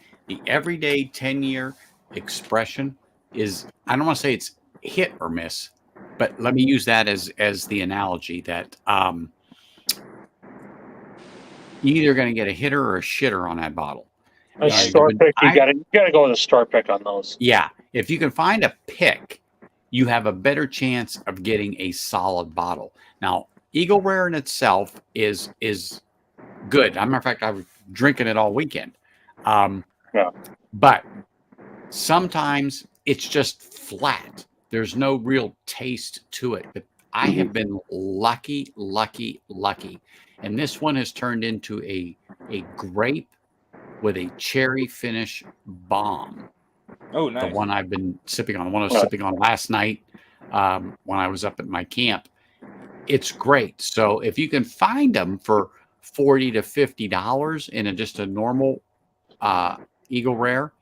everyday 10-year expression is, I don't want to say it's hit or miss, but let me use that as the analogy that you're either going to get a hitter or a shitter on that bottle. A store pick, you gotta go with a store pick on those. Yeah, if you can find a pick, you have a better chance of getting a solid bottle. Now, Eagle Rare in itself is good. As a matter of fact, I was drinking it all weekend. But sometimes it's just flat. There's no real taste to it. But I have been lucky. And this one has turned into a grape with a cherry finish bomb. Oh, nice. The one I've been sipping on. The one I was sipping on last night when I was up at my camp. It's great. So if you can find them for $40 to $50 in just a normal Eagle Rare,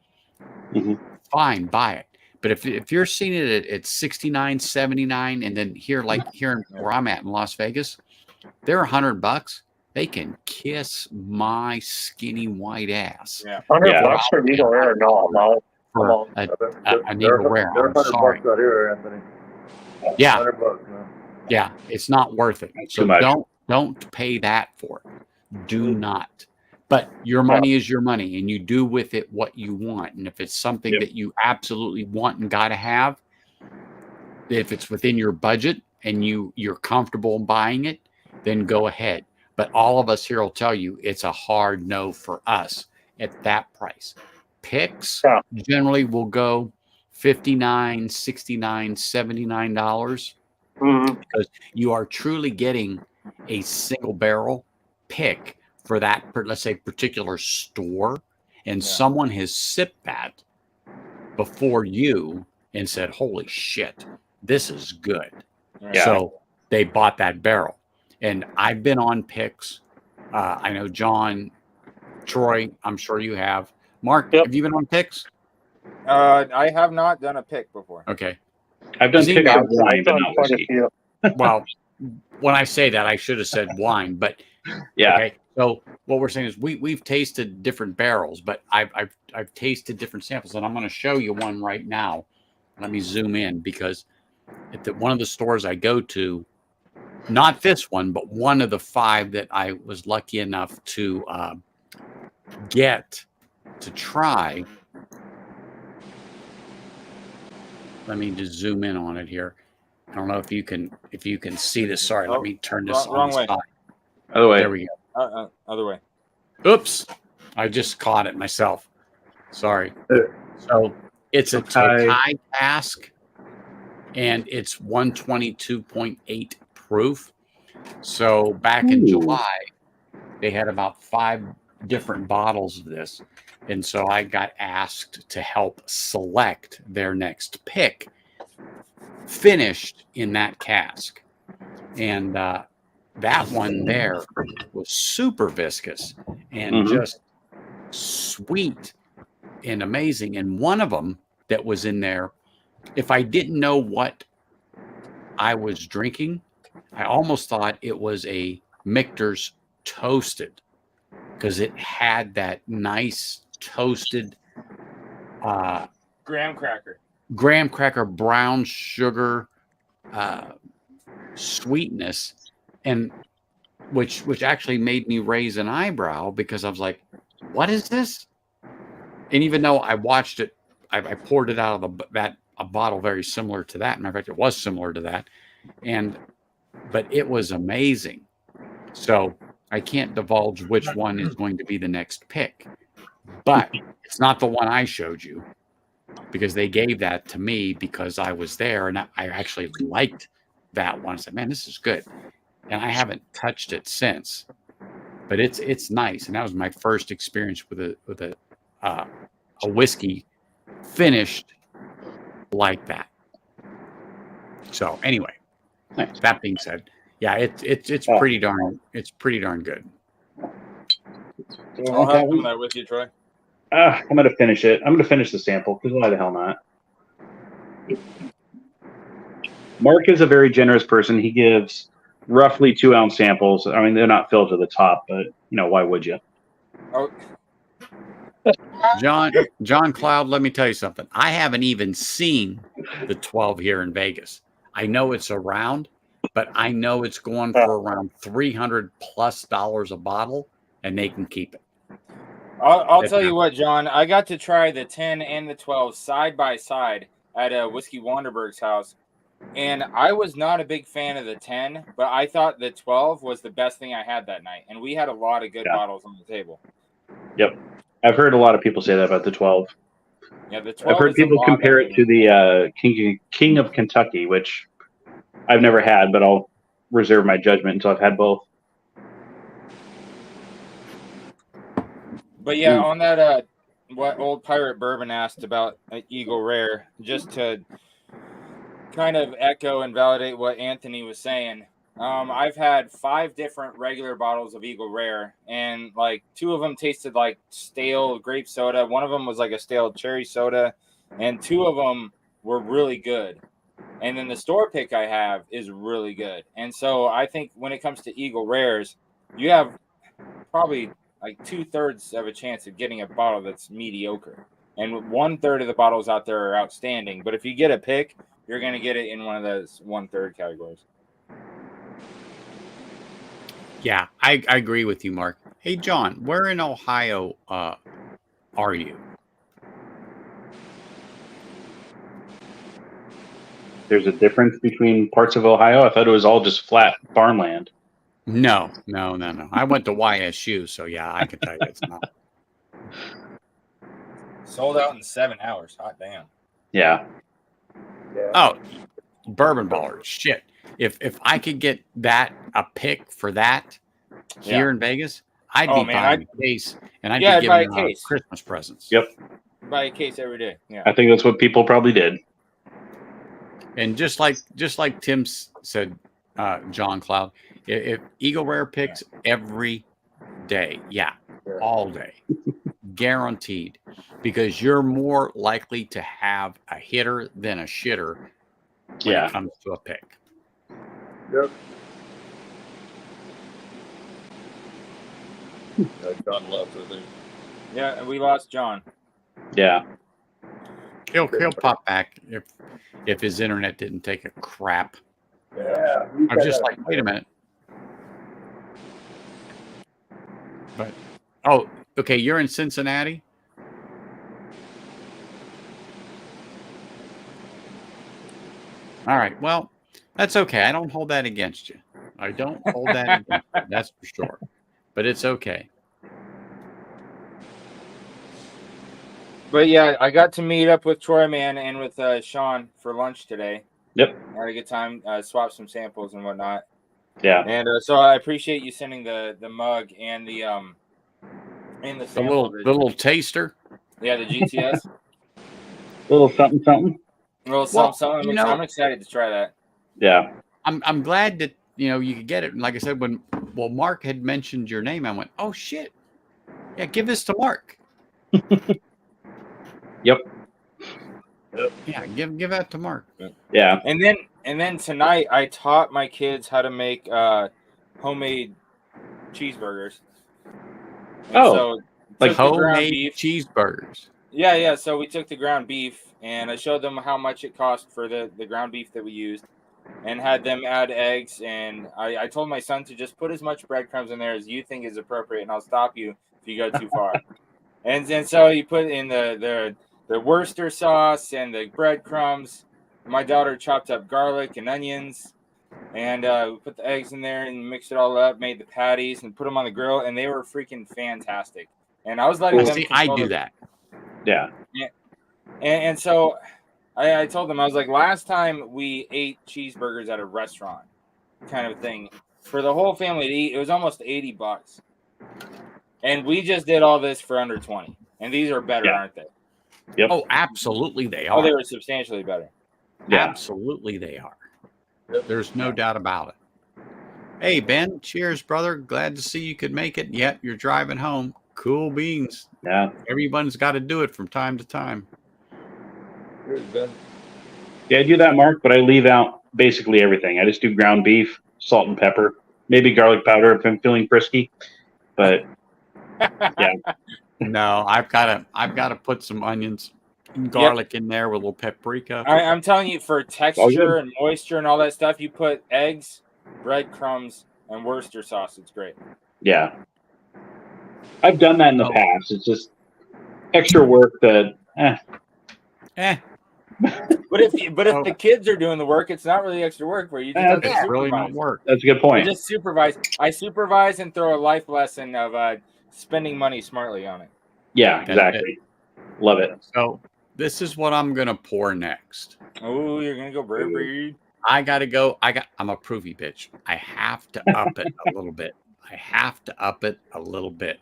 fine, buy it. But if you're seeing it at $69, $79, and then here where I'm at in Las Vegas, they're $100. They can kiss my skinny white ass. Yeah. $100 for Eagle Rare? No. For an Eagle Rare. They're I'm sorry. $100 out here, Anthony. Yeah. $100, man. Yeah, it's not worth it. So don't pay that for it. Do not. But your money is your money, and you do with it what you want. And if it's something that you absolutely want and got to have, if it's within your budget and you're comfortable buying it, then go ahead. But all of us here will tell you it's a hard no for us at that price. Picks generally will go $59, $69, $79 because you are truly getting a single barrel pick for that, let's say, particular store, and someone has sipped that before you and said, holy shit, this is good. So they bought that barrel. And I've been on picks. I know John, Troy, I'm sure you have. Mark, have you been on picks? I have not done a pick before. Okay. I've done picks of wine, but not whiskey. Well, when I say that, I should have said wine, but okay. So what we're saying is we've tasted different barrels, but I've tasted different samples, and I'm going to show you one right now. Let me zoom in because at one of the stores I go to, not this one, but one of the 5 that I was lucky enough to get to try. Let me just zoom in on it here. I don't know if you can see this. Sorry, let me turn this wrong way. Other way. There we go. Other way. Oops, I just caught it myself. Sorry. So it's a Tokai cask, and it's 122.8 proof. So back in July, they had about 5 different bottles of this. And so I got asked to help select their next pick finished in that cask. And that one there was super viscous and just sweet and amazing. And one of them that was in there, if I didn't know what I was drinking, I almost thought it was a Michter's Toasted, because it had that nice toasted graham cracker brown sugar sweetness, and which actually made me raise an eyebrow, because I was like, what is this? And even though I watched it, I poured it out of a bottle very similar to that. Matter of fact, it was similar to that, but it was amazing. So I can't divulge which one is going to be the next pick, but it's not the one I showed you, because they gave that to me because I was there and I actually liked that one. I said, man, this is good. And I haven't touched it since, but it's nice. And that was my first experience with a whiskey finished like that. So anyway, nice. That being said, yeah, it's pretty darn good. I'll have some of that with you, Troy. I'm going to finish it. I'm going to finish the sample, because why the hell not? Mark is a very generous person. He gives roughly 2-ounce samples. I mean, they're not filled to the top, but why would you? Oh, John Cloud, let me tell you something. I haven't even seen the 12 here in Vegas. I know it's around, but I know it's going for around $300+ a bottle, and they can keep it. I'll tell you what, John. I got to try the 10 and the 12 side by side at Whiskey Wanderberg's house, and I was not a big fan of the 10, but I thought the 12 was the best thing I had that night, and we had a lot of good bottles on the table. Yep. I've heard a lot of people say that about the 12. Yeah, the 12. I've heard people compare it to the King of Kentucky, which I've never had, but I'll reserve my judgment until I've had both. But yeah, on that, what Old Pirate Bourbon asked about Eagle Rare, just to kind of echo and validate what Anthony was saying. I've had 5 different regular bottles of Eagle Rare, and like 2 of them tasted like stale grape soda. One of them was like a stale cherry soda, and 2 of them were really good. And then the store pick I have is really good. And so I think when it comes to Eagle Rares, you have probably like 2/3 of a chance of getting a bottle that's mediocre, and 1/3 of the bottles out there are outstanding. But if you get a pick, you're going to get it in one of those 1/3 categories. Yeah, I agree with you, Mark. Hey, John, where in Ohio are you? There's a difference between parts of Ohio? I thought it was all just flat farmland. No. I went to YSU, so yeah, I can tell you it's not. Sold out in 7 hours. Hot damn. Yeah. Oh, Bourbon Ballers. Shit. If I could get that a pick for that here in Vegas, I'd be buying a case, and I'd be giving them Christmas presents. Yep. Buy a case every day. Yeah. I think that's what people probably did. And just like Tim said, John Cloud, if Eagle Rare picks every day, all day, guaranteed, because you're more likely to have a hitter than a shitter when it comes to a pick. Yep. John left, I think. Yeah, we lost John. Yeah. He'll pop back if his internet didn't take a crap. Yeah. I'm just like, wait a minute. But okay, you're in Cincinnati? All right. Well, that's okay. I don't hold that against you. I don't hold that against you. That's for sure. But it's okay. But yeah, I got to meet up with Troy, man, and with Sean for lunch today. Yep. I had a good time. Swap some samples and whatnot. Yeah. And so I appreciate you sending the mug and the sample. The little taster. Yeah, the GTS. Little something. A little something. I'm excited to try that. Yeah. I'm glad that you could get it. And like I said, Mark had mentioned your name, I went, oh shit, yeah, give this to Mark. Yep. Yeah, give that to Mark. Yeah. And then tonight I taught my kids how to make homemade cheeseburgers. And Oh, like took the ground Homemade beef. cheeseburgers. Yeah. So we took the ground beef and I showed them how much it cost for the ground beef that we used, and had them add eggs. And I told my son to just put as much breadcrumbs in there as you think is appropriate, and I'll stop you if you go too far. and so he put in the Worcester sauce and the breadcrumbs. My daughter chopped up garlic and onions, and we put the eggs in there and mixed it all up, made the patties and put them on the grill, and they were freaking fantastic. And I was letting them I do that. Yeah. And so I told them, I was like, last time we ate cheeseburgers at a restaurant kind of thing for the whole family to eat, it was almost $80. And we just did all this for under 20. And these are better, aren't they? Yep. Oh, absolutely they are. Oh, they were substantially better. Yeah. Absolutely they are. There's no doubt about it. Hey, Ben, cheers, brother. Glad to see you could make it. Yep, you're driving home. Cool beans. Yeah. Everyone's got to do it from time to time. Here's Ben. Yeah, I do that, Mark, but I leave out basically everything. I just do ground beef, salt and pepper, maybe garlic powder if I'm feeling frisky. But yeah. No, I've got to put some onions and garlic in there with a little paprika. I'm telling you, for texture and moisture and all that stuff, you put eggs, breadcrumbs, and Worcester sauce. It's great. Yeah. I've done that in the past. It's just extra work that But if the kids are doing the work, it's not really extra work for you. Just have to It's really not supervise. work. That's a good point. I just supervise. I supervise and throw a life lesson of spending money smartly on it. Yeah, exactly. Love it. So this is what I'm gonna pour next. Oh, you're gonna go Burberry. I gotta go. I'm a provy bitch. I have to up it a little bit.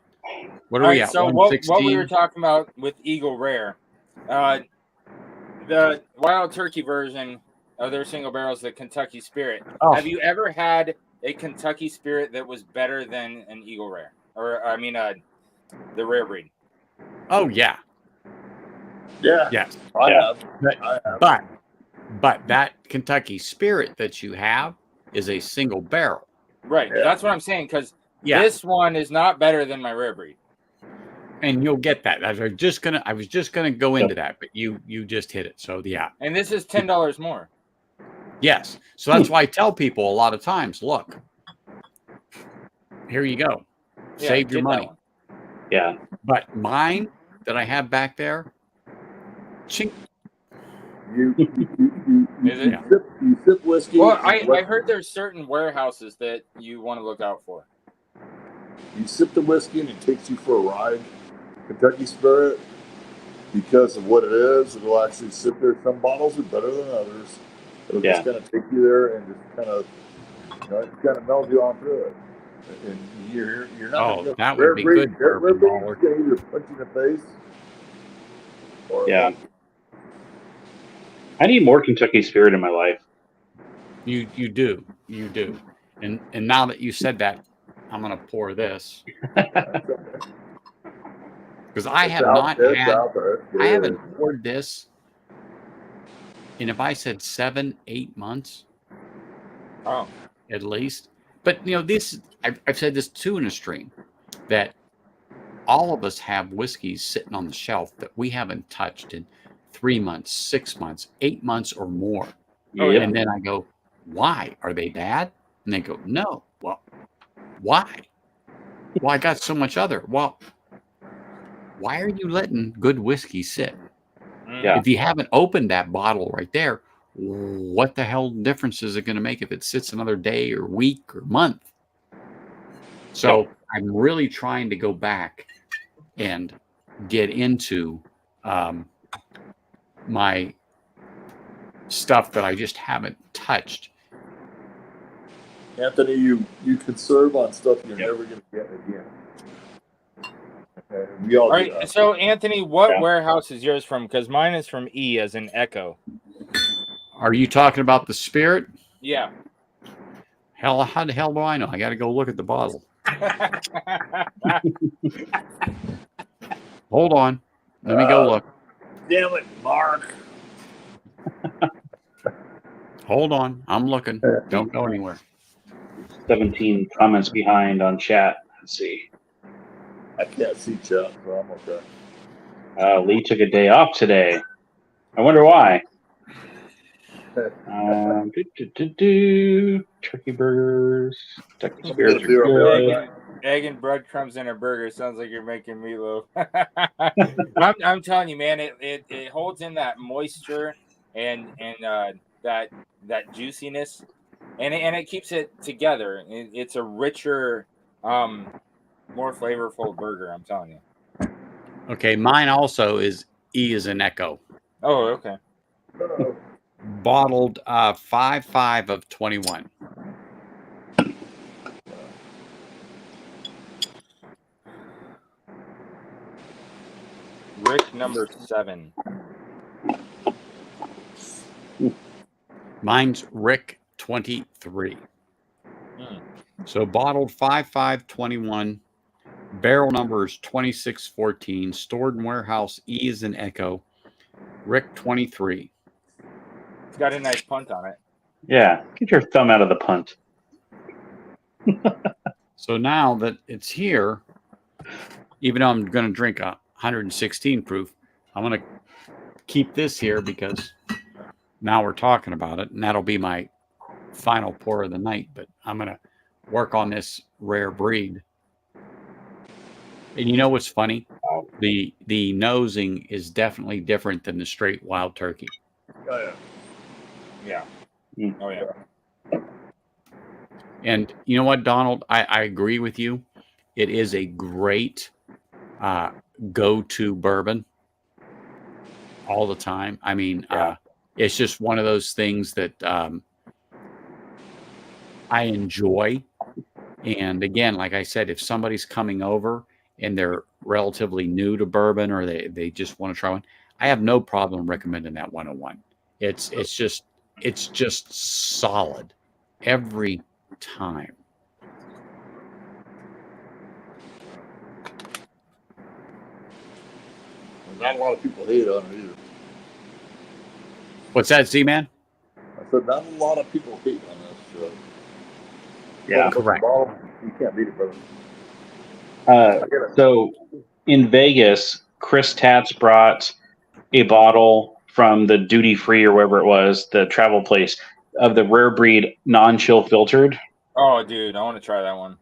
What are we at? So what we were talking about with Eagle Rare, the Wild Turkey version of their single barrels, the Kentucky Spirit. Oh. Have you ever had a Kentucky Spirit that was better than an Eagle Rare, or I mean, the rare breed? Oh yeah. Yeah. Yes. I Yeah. have. But that Kentucky Spirit that you have is a single barrel. Right. Yeah. That's what I'm saying, because Yeah. this one is not better than my rare breed. And you'll get that. I was just gonna go into that, but you just hit it. So yeah. And this is $10 more. Yes. So that's why I tell people a lot of times, look, here you go. Yeah, Save your get that money. one. Yeah. But mine that I have back there, chink. You Is it? you sip whiskey. Well, I heard there's certain warehouses that you want to look out for. You sip the whiskey and it takes you for a ride. Kentucky Spirit, because of what it is, it'll actually sit there. Some bottles are better than others. It'll just kind of take you there and just kind of, it kind of meld you on through it. And you're not. Oh, that would be good. Bourbon baller. You can either punch you in the face. Or Yeah. I need more Kentucky Spirit in my life. You do. And now that you said that, I'm gonna pour this. Because I have not had, I haven't poured this in, if I said 7-8 months, Oh. at least. But this, I've said this too in a stream, that all of us have whiskeys sitting on the shelf that we haven't touched in 3 months, 6 months, 8 months or more. Oh, yeah. And then I go, why? Are they bad? And they go, no. Well, why? Well, I got so much other. Well, why are you letting good whiskey sit? Yeah. If you haven't opened that bottle right there, what the hell difference is it going to make if it sits another day or week or month? So I'm really trying to go back and get into my stuff that I just haven't touched. Anthony, you conserve on stuff you're never going to get again. And we all All do right. that. So, Anthony, what warehouse is yours from? Because mine is from E as in Echo. Are you talking about the Spirit? Yeah. How the hell do I know? I got to go look at the bottle. Hold on. Let me go look. Damn it, Mark. Hold on. I'm looking. Don't go anywhere. 17 comments behind on chat. Let's see. I can't see chat, so I'm okay. Lee took a day off today. I wonder why. Turkey burgers. Turkey spirits are good. Egg and breadcrumbs in a burger sounds like you're making meatloaf. I'm telling you, man, it holds in that moisture and that juiciness, and it keeps it together. It's a richer, more flavorful burger. I'm telling you. Okay, mine also is E as in Echo. Oh, okay. Bottled 5.5 of 21. Rick number 7. Mine's Rick 23. Hmm. So bottled 5.5.21. Barrel number is 2614. Stored in warehouse E as in Echo. Rick 23. It's got a nice punt on it. Yeah, get your thumb out of the punt. So now that it's here, even though I'm going to drink a 116 proof, I'm going to keep this here because now we're talking about it, and that'll be my final pour of the night. But I'm going to work on this rare breed. And you know what's funny? The nosing is definitely different than the straight wild turkey. Oh, Yeah. Mm. Oh, yeah. And you know what, Donald? I agree with you. It is a great go-to bourbon all the time. I mean, it's just one of those things that I enjoy. And again, like I said, if somebody's coming over and they're relatively new to bourbon or they just want to try one, I have no problem recommending that 101. It's just solid every time. Not a lot of people hate on it either. What's that, Z-Man? I said not a lot of people hate on this. Yeah, correct. You can't beat it, brother. So in Vegas, Chris Tatz brought a bottle from the duty free or wherever it was, the travel place, of the rare breed non-chill filtered. Oh, dude, I want to try that one.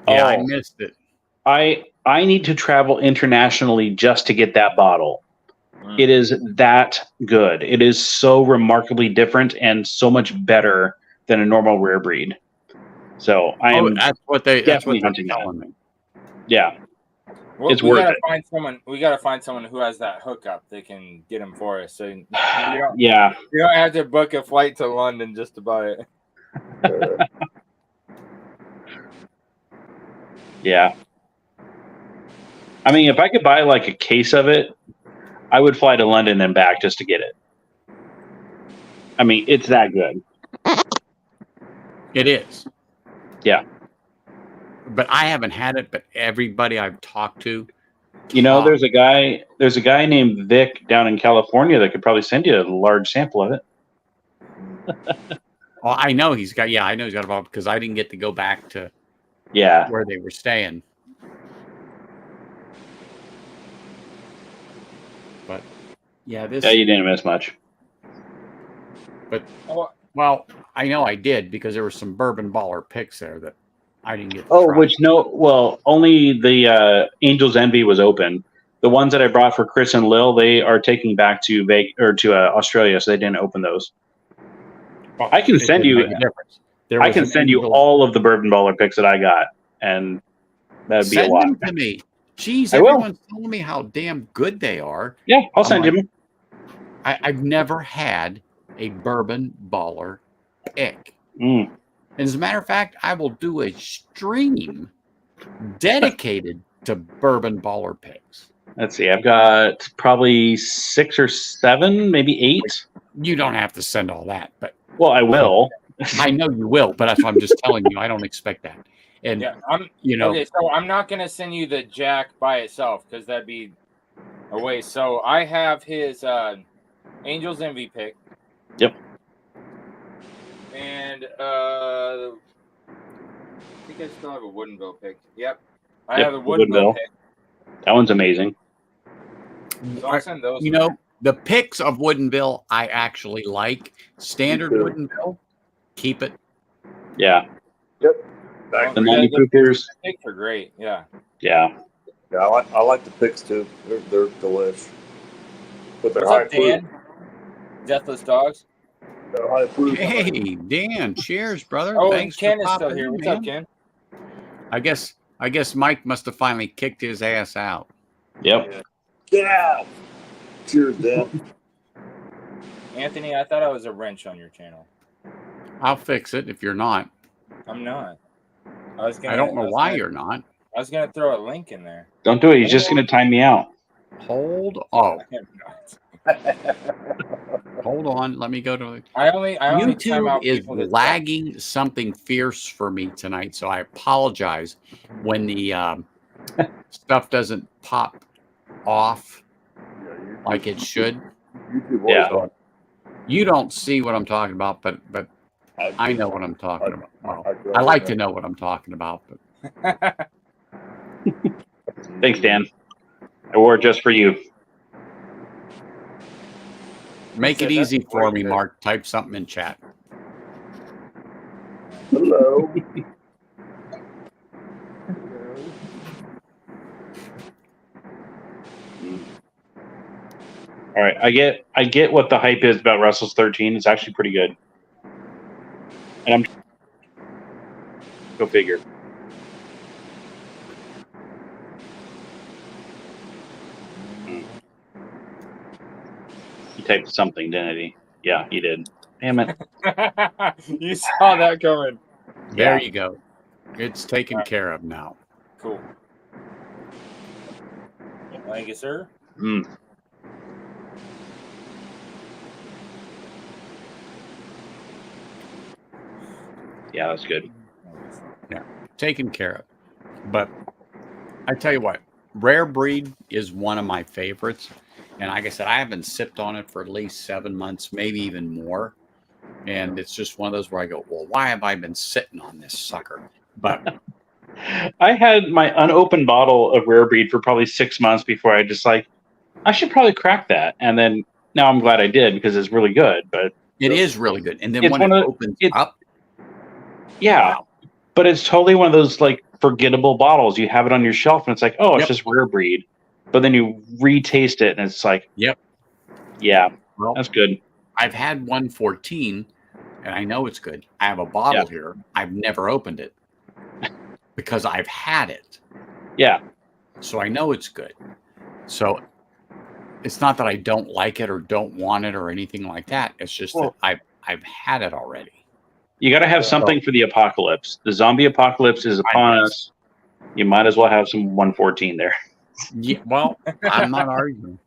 Yeah, Oh. I missed it. I need to travel internationally just to get that bottle. It is that good. It is so remarkably different and so much better than a normal rare breed. So That's what they're hunting that. telling me. Yeah. Well, It's worth it. We gotta find someone who has that hookup that can get them for us. So you don't have to book a flight to London just to buy it. Yeah. I mean, if I could buy like a case of it, I would fly to London and back just to get it. I mean, it's that good. It is. Yeah. But I haven't had it, but everybody I've talked to. You know, there's a guy named Vic down in California that could probably send you a large sample of it. Well, I know he's got a bottle because I didn't get to go back to where they were staying. But yeah, you didn't miss much. But well, I know I did because there were some bourbon baller picks there that I didn't get to try. Only the Angel's Envy was open. The ones that I brought for Chris and Lil, they are taking back to Australia, so they didn't open those. Well, I can send you. I can send you all of the bourbon baller picks that I got, and that'd be a lot. Send them to me. Jeez, I will. everyone's telling me how damn good they are. Yeah, I'll send you them. I've never had a bourbon baller pick. Mm. And as a matter of fact, I will do a stream dedicated to bourbon baller picks. Let's see. I've got probably 6 or 7, maybe 8. You don't have to send all that, but Well, I will. I know you will, but that's what I'm just telling you. I don't expect that. And Yeah, okay. So I'm not gonna send you the Jack by itself because that'd be a waste. So I have his Angels Envy pick. Yep. And I think I still have a Woodenville pick. Yep. I have a Woodenville pick. That one's amazing. So I'll send those. The picks of Woodenville I actually like. Standard Woodenville, keep it. Yeah. Yep. The Mighty Coopers. The picks are great. Yeah. Yeah. Yeah, I like the picks too. They're delish. But they're What's high up, Dan? Deathless Dogs. They're high fruit. Hey, Dan, cheers, brother. Oh, Thanks Ken for is still popping here. in, What's man. up, Ken? I guess Mike must have finally kicked his ass out. Yep. Yeah. Cheers, Dan. Anthony, I thought I was a wrench on your channel. I'll fix it if you're not. I'm not. I don't know why you're not. I was gonna throw a link in there. Don't do it. He's just going to time me out. Hold I am not. hold on. Let me go to I only time YouTube out is people that lagging something fierce for me tonight, so I apologize when the stuff doesn't pop off like it should. YouTube Yeah. always You don't see what I'm talking about, but I know what I'm talking about. Well, I like to know what I'm talking about, but Thanks, Dan. I wore it just for you. make it easy for me, Mark. Type something in chat. Hello. All right. I get what the hype is about Russell's 13. It's actually pretty good. And go figure. He typed something, didn't he? Yeah, he did. Damn it. You saw that coming. There you go. It's taken care of now. Cool. Thank you, sir. Yeah, that's good. Yeah, taken care of. But I tell you what, Rare Breed is one of my favorites. And like I said, I haven't sipped on it for at least 7 months, maybe even more. And it's just one of those where I go, well, why have I been sitting on this sucker? But I had my unopened bottle of Rare Breed for probably 6 months before I just like, I should probably crack that. And then now I'm glad I did because it's really good. But it is really good. And then when it opens up. Yeah. Wow. But it's totally one of those like forgettable bottles. You have it on your shelf and it's like, oh, it's just Rare Breed. But then you retaste it and it's like, yep. Yeah, well, that's good. I've had 114 and I know it's good. I have a bottle here. I've never opened it because I've had it. Yeah. So I know it's good. So it's not that I don't like it or don't want it or anything like that. It's just that I've had it already. You got to have something for the apocalypse. The zombie apocalypse is upon us. You might as well have some 114 there. Yeah, well, I'm not arguing.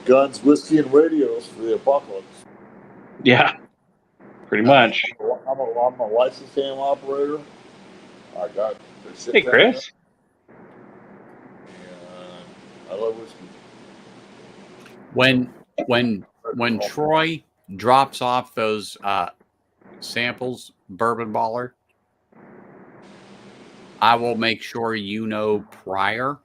Guns, whiskey, and radios for the apocalypse. Yeah, pretty much. I'm a licensed ham operator. I got the shit. Hey, Chris. I love whiskey. When Troy drops off those samples, Bourbon Baller, I will make sure you know prior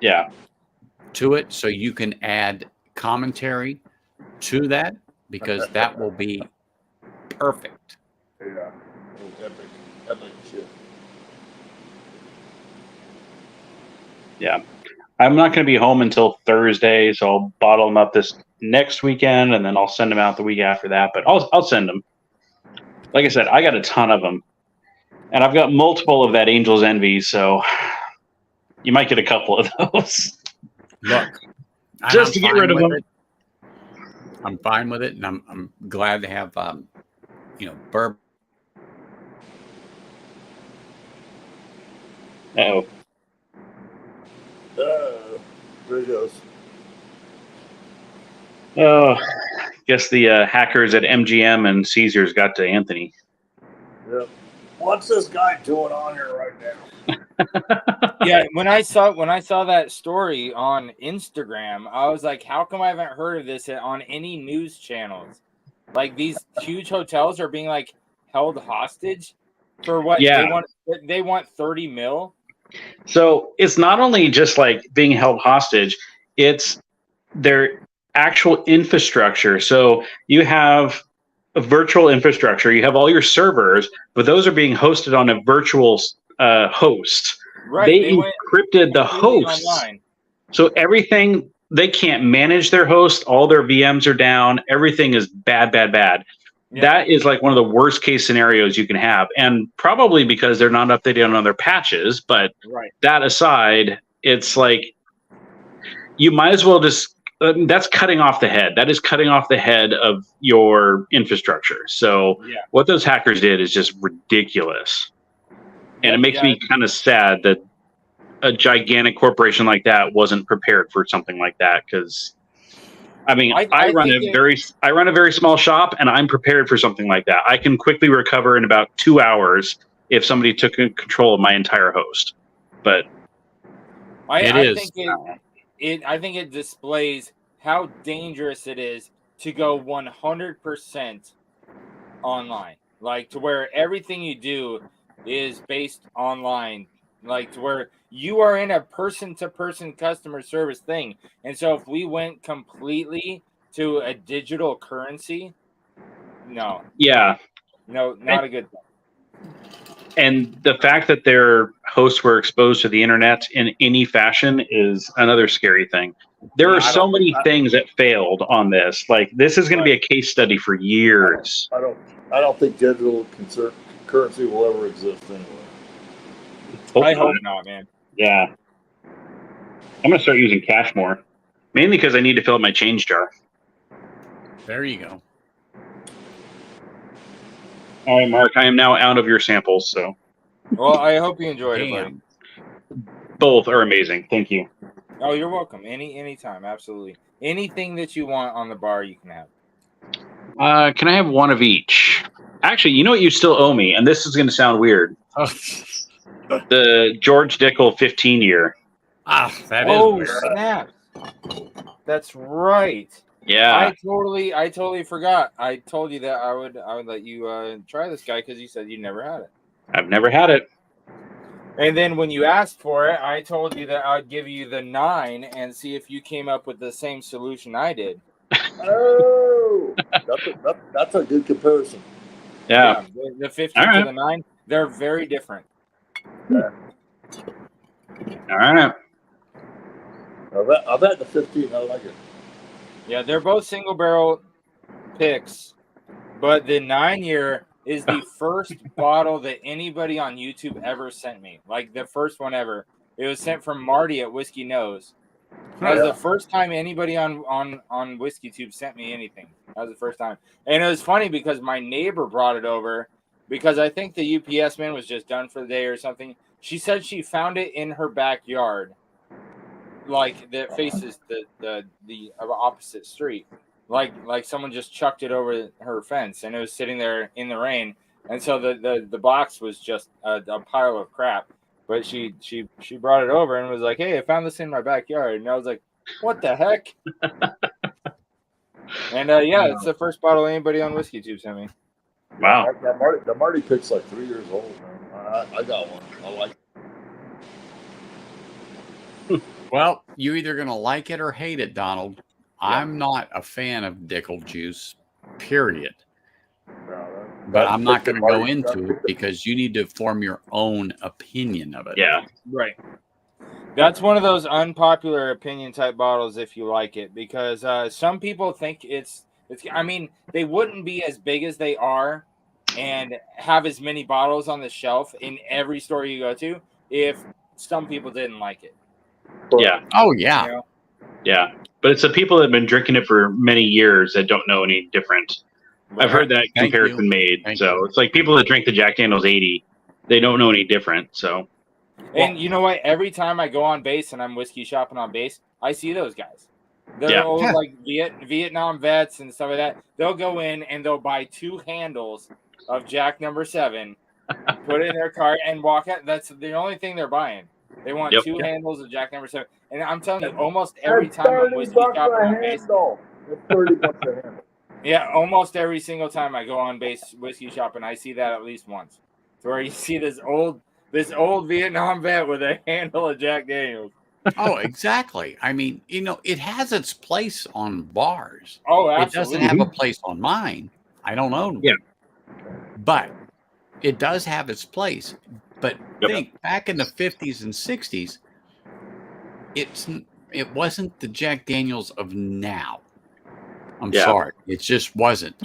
to it so you can add commentary to that because that will be perfect. Yeah. Epic shit. Yeah. I'm not going to be home until Thursday, so I'll bottle them up this next weekend, and then I'll send them out the week after that. But I'll send them. Like I said, I got a ton of them, and I've got multiple of that Angel's Envy, so you might get a couple of those. Look, just to get rid of them. I'm fine with it, and I'm glad to have bourbon. Uh-oh. There he goes. Oh, Guess the hackers at MGM and Caesars got to Anthony. Yep. What's this guy doing on here right now? Yeah, when I saw that story on Instagram, I was like, how come I haven't heard of this on any news channels? Like, these huge hotels are being like held hostage for what? Yeah. They want 30 mil. So it's not only just like being held hostage, it's their actual infrastructure. So you have a virtual infrastructure, you have all your servers, but those are being hosted on a virtual host. Right. They encrypted the hosts. Online. So everything, they can't manage their host. All their VMs are down. Everything is bad. Yeah. That is like one of the worst case scenarios you can have. And probably because they're not updated on their patches. But that aside, it's like you might as well just, that's cutting off the head. That is cutting off the head of your infrastructure. So what those hackers did is just ridiculous. And it makes me kind of sad that a gigantic corporation like that wasn't prepared for something like that. Because, I mean, I run a very small shop, and I'm prepared for something like that. I can quickly recover in about 2 hours if somebody took control of my entire host. But I think it displays how dangerous it is to go 100% online, like to where everything you do is based online, like to where you are in a person-to-person customer service thing. And so if we went completely to a digital currency, not a good thing. And the fact that their hosts were exposed to the internet in any fashion is another scary thing. There are so many things that failed on this. Like, this is going to be a case study for years. I don't think digital currency will ever exist anyway. I hope not, man. Yeah. I'm going to start using cash more. Mainly because I need to fill up my change jar. There you go. All right, Mark, I am now out of your samples, so. Well, I hope you enjoyed it, buddy. Both are amazing. Thank you. Oh, you're welcome. Anytime, absolutely. Anything that you want on the bar, you can have. Can I have one of each? Actually, you know what you still owe me, and this is going to sound weird. The George Dickel 15 year. That is weird. Oh, snap. That's right. Yeah. I totally forgot. I told you that I would let you try this guy because you said you never had it. I've never had it. And then when you asked for it, I told you that I'd give you the 9 and see if you came up with the same solution I did. Oh, that's a good comparison. Yeah. The 15 to the 9, they're very different. Yeah. All right. I've had the 15. I like it. Yeah, they're both single barrel picks, but the 9-year is the first bottle that anybody on YouTube ever sent me. Like the first one ever. It was sent from Marty at Whiskey Knows. That was the first time anybody on Whiskey Tube sent me anything. That was the first time. And it was funny because my neighbor brought it over because I think the UPS man was just done for the day or something. She said she found it in her backyard. Like that faces the opposite street, like someone just chucked it over her fence, and it was sitting there in the rain, and so the box was just a pile of crap. But she brought it over and was like, "Hey, I found this in my backyard," and I was like, "What the heck?" And it's the first bottle anybody on Whiskey Tube sent me. Wow, the Marty pick's like 3 years old, man. I got one. I like it. Well, you're either going to like it or hate it, Donald. I'm not a fan of Dickel juice, period. But I'm not going to go into it because you need to form your own opinion of it. Yeah. Right. That's one of those unpopular opinion type bottles if you like it, because some people think it's I mean, they wouldn't be as big as they are and have as many bottles on the shelf in every store you go to if some people didn't like it. Yeah. Oh, yeah. You know? Yeah. But it's the people that have been drinking it for many years that don't know any different. I've heard that comparison made. So it's like people that drink the Jack Daniel's 80, they don't know any different. So. And you know what? Every time I go on base and I'm whiskey shopping on base, I see those guys. They're old like Vietnam vets and stuff like that. They'll go in and they'll buy 2 handles of Jack number 7, put it in their cart, and walk out. That's the only thing they're buying. They want 2 handles of Jack number 7. And I'm telling you, almost every time I'm whiskey shopping on base, That's $30 a handle. yeah, almost every single time I go on base whiskey shopping, I see that at least once. So where you see this old Vietnam vet with a handle of Jack Daniels. Oh, exactly. I mean, it has its place on bars. Oh, absolutely. It doesn't have a place on mine. I don't own one. Yeah. But it does have its place. But think back in the 50s and 60s, it wasn't the Jack Daniels of now. I'm sorry. It just wasn't.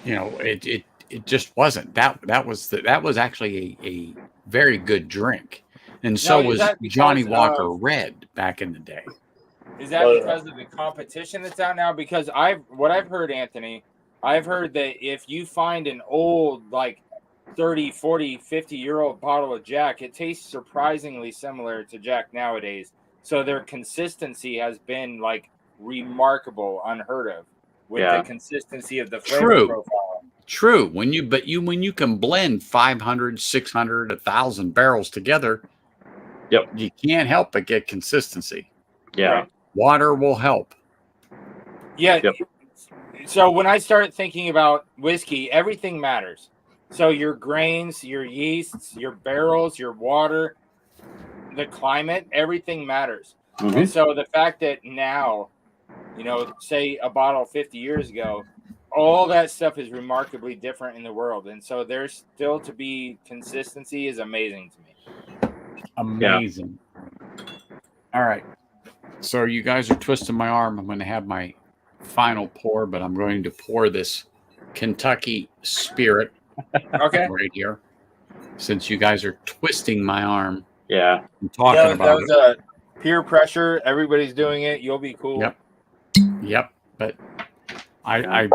It just wasn't. That was actually a very good drink. And so was Johnny Walker Red back in the day. Is that because of the competition that's out now? Because what I've heard, Anthony, I've heard that if you find an old, like 30, 40, 50-year-old bottle of Jack, it tastes surprisingly similar to Jack nowadays. So their consistency has been like remarkable, unheard of, with the consistency of the flavor profile. True. When you can blend 500, 600, 1,000 barrels together, you can't help but get consistency. Yeah. Right. Water will help. Yeah. Yep. So when I started thinking about whiskey, everything matters. So your grains, your yeasts, your barrels, your water, the climate, everything matters. Mm-hmm. And so the fact that now, say a bottle 50 years ago, all that stuff is remarkably different in the world. And so there's still to be consistency is amazing to me. Amazing. Yeah. All right. So you guys are twisting my arm. I'm going to have my final pour, but I'm going to pour this Kentucky Spirit right here. Since you guys are twisting my arm. Yeah. And talking about it. That was peer pressure. Everybody's doing it. You'll be cool. Yep. But I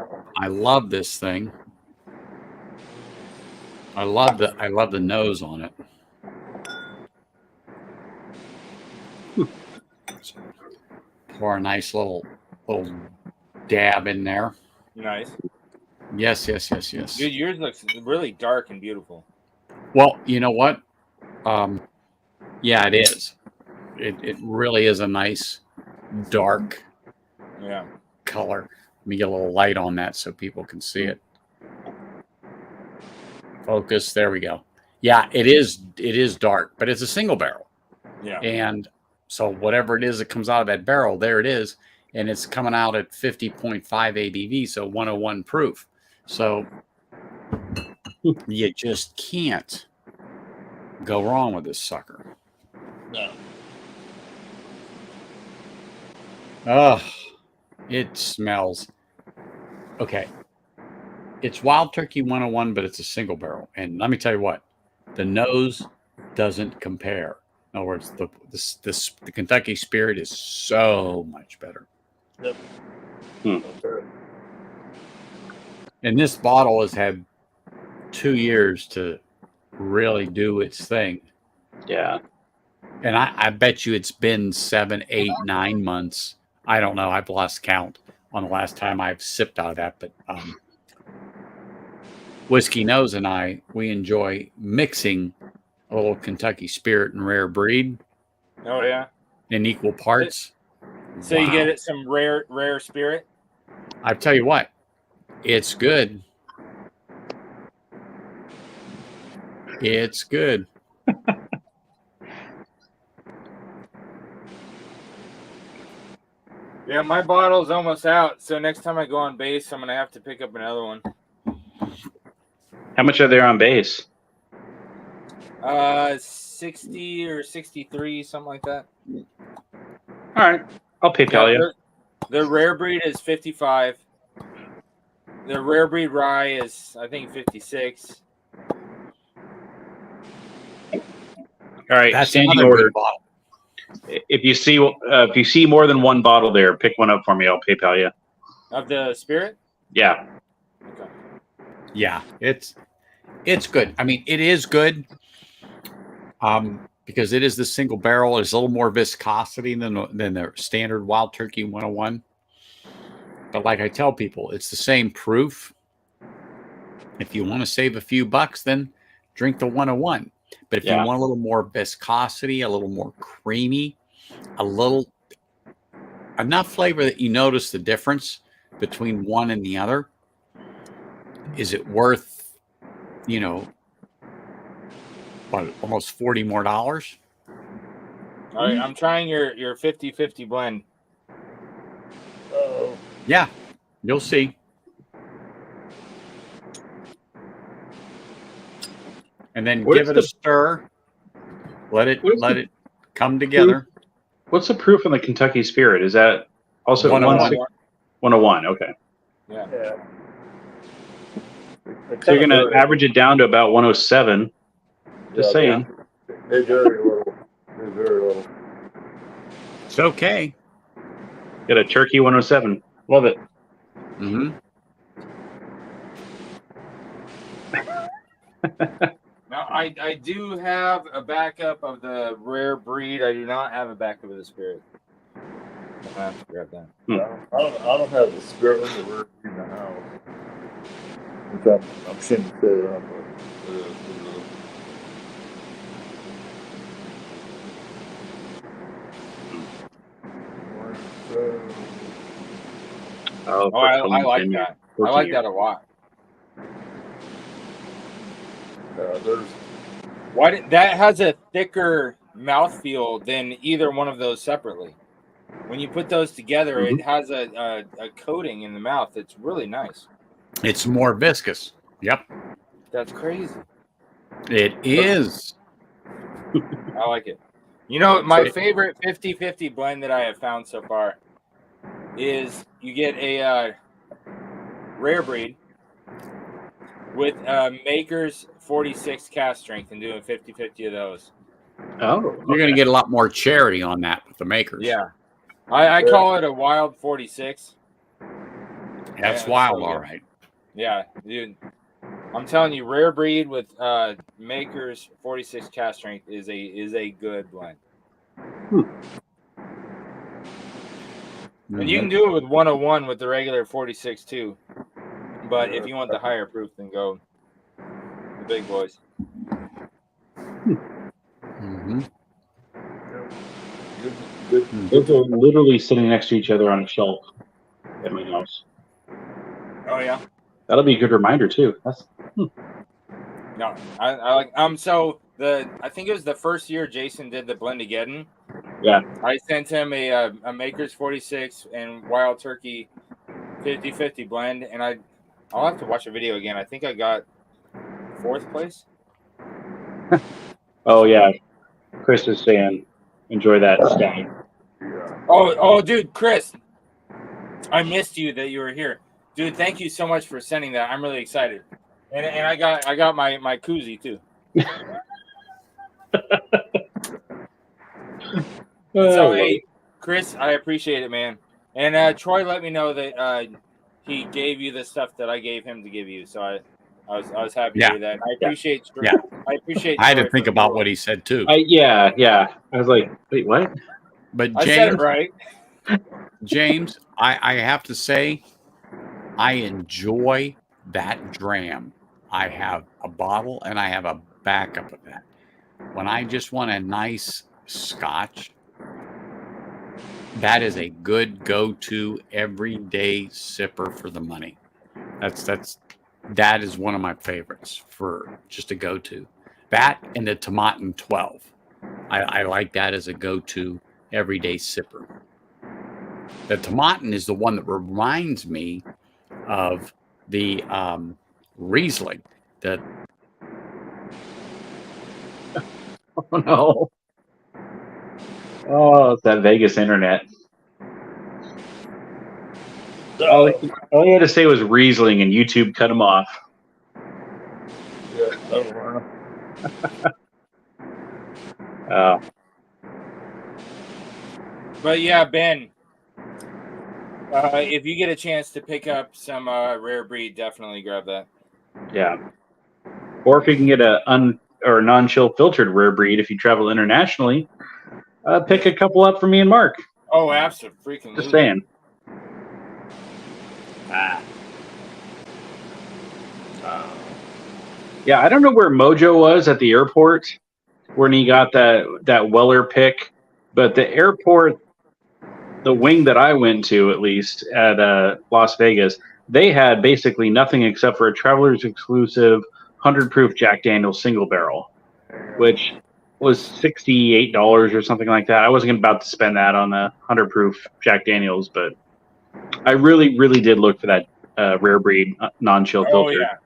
love this thing. I love the nose on it. Pour a nice little dab in there. Nice. Yes. Dude, yours looks really dark and beautiful. Well, you know what? Yeah, it is. It really is a nice dark color. Let me get a little light on that so people can see it. Focus. There we go. Yeah, it is dark, but it's a single barrel. Yeah. And so whatever it is that comes out of that barrel, there it is. And it's coming out at 50.5 ABV, so 101 proof. So you just can't go wrong with this sucker. No. Oh, it smells. Okay. It's Wild Turkey 101, but it's a single barrel. And let me tell you what, the nose doesn't compare. In other words, the Kentucky Spirit is so much better. Yep. And this bottle has had 2 years to really do its thing. Yeah. And I bet you it's been 7, 8, 9 months. I don't know. I've lost count on the last time I've sipped out of that. But Whiskey Nose and we enjoy mixing a little Kentucky Spirit and Rare Breed. Oh, yeah. In equal parts. So you get it some rare spirit? I tell you what, it's good. It's good. Yeah, my bottle's almost out. So next time I go on base, I'm going to have to pick up another one. How much are there on base? 60 or 63, something like that. All right. I'll PayPal you. The rare breed is 55. The rare breed rye is, I think, 56. All right. That's standing another order. good bottle. If you see more than one bottle there, pick one up for me. I'll PayPal you. Of the Spirit? Yeah. Okay. Yeah, it's good. I mean, it is good. because it is the single barrel. There's a little more viscosity than the standard Wild Turkey 101. But like I tell people, it's the same proof. If you want to save a few bucks, then drink the 101. But if you want a little more viscosity, a little more creamy, enough flavor that you notice the difference between one and the other, is it worth, almost $40 more? All right, I'm trying your 50-50 blend. Yeah, you'll see. And then give it a stir. Let it come together. What's the proof on the Kentucky Spirit? Is that also 101? Okay. Yeah. So you're going to average it down to about 107. Just saying. It's very little. It's very little. It's okay. Get a Turkey 107. Love it. Mm-hmm. Now, I do have a backup of the rare breed. I do not have a backup of the Spirit. I have to grab that. I don't have the Spirit in the rare breed in the house. Which I'm ashamed to say that, but I like that. I like that a lot. That has a thicker mouthfeel than either one of those separately. When you put those together, it has a coating in the mouth that's really nice. It's more viscous. Yep. That's crazy. It is. I like it. My favorite 50-50 blend that I have found so far is you get a rare breed with Maker's 46 cast strength and doing 50-50 of those. Oh. You're going to get a lot more charity on that with the Makers. Yeah. I call it a wild 46. That's wild, all right. Yeah, dude. I'm telling you, rare breed with Maker's 46 cast strength is a good blend. And you can do it with 101 with the regular 46 too. But if you want the higher proof, then go the big boys. Mm-hmm. Those are literally sitting next to each other on a shelf at my house. Oh yeah. That'll be a good reminder too. No, I like so I think it was the first year Jason did the Blendageddon. Yeah. I sent him a Maker's 46 and Wild Turkey 50-50 blend, and I'll have to watch the video again. I think I got 4th place. Oh yeah. Chris is saying enjoy that stag. Oh dude, Chris. I missed you that you were here. Dude, thank you so much for sending that. I'm really excited. And I got my koozie too. So hey, Chris, I appreciate it, man. And Troy let me know that he gave you the stuff that I gave him to give you. So I was happy to hear that. I appreciate I appreciate I had to Troy think for about what he said too. Yeah. I was like, wait, what? But I said it right. James, I have to say, I enjoy that dram. I have a bottle and I have a backup of that. When I just want a nice scotch, that is a good go-to everyday sipper for the money. That is one of my favorites for just a go-to. That and the Tomatin 12. I like that as a go-to everyday sipper. The Tomatin is the one that reminds me of the Riesling. Oh no. Oh, it's that Vegas internet. All he had to say was Riesling, and YouTube cut him off. Yeah, But yeah, Ben, if you get a chance to pick up some rare breed, definitely grab that. Yeah. Or if you can get a or non-chill filtered rare breed if you travel internationally, pick a couple up for me and Mark. Oh, absolutely. Just saying. Yeah, I don't know where Mojo was at the airport when he got that Weller pick, but the airport, the wing that I went to, at least at Las Vegas, they had basically nothing except for a traveler's exclusive 100 proof Jack Daniel's single barrel, which was $68 or something like that. I wasn't about to spend that on a 100 proof Jack Daniel's, but I really, really did look for that rare breed non-chill filter. Yeah.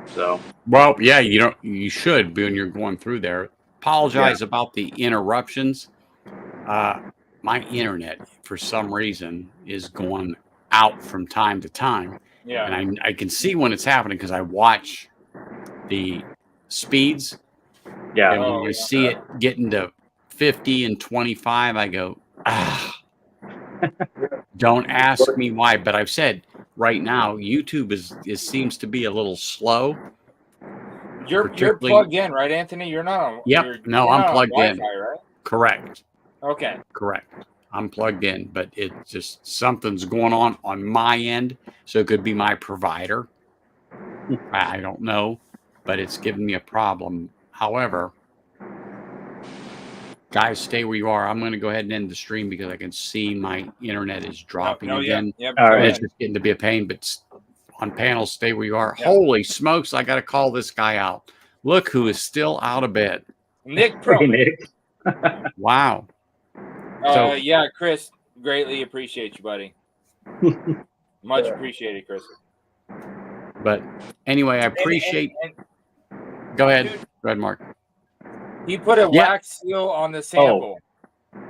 So, well, yeah, you should be when you're going through there. Apologize about the interruptions. My internet, for some reason, is going out from time to time. Yeah. And I can see when it's happening because I watch the speeds. yeah. And when I see it getting to 50 and 25, I go, don't ask me why. But I've said right now, YouTube seems to be a little slow. You're plugged in, right, Anthony? You're not on. Yep. I'm plugged in. Wi-Fi, right? Correct. Okay. Correct. I'm plugged in, but it just something's going on my end. So it could be my provider. I don't know, but it's giving me a problem. However, guys, stay where you are. I'm going to go ahead and end the stream because I can see my internet is dropping again. Yep. All right. It's just getting to be a pain, but on panels, stay where you are. Yep. Holy smokes, I got to call this guy out. Look who is still out of bed. Nick Pro. Hey, Nick. Wow. So- yeah, Chris, greatly appreciate you, buddy. Much appreciated, Chris. But anyway, I appreciate. Go ahead. Go ahead, Mark. He put a wax seal on the sample.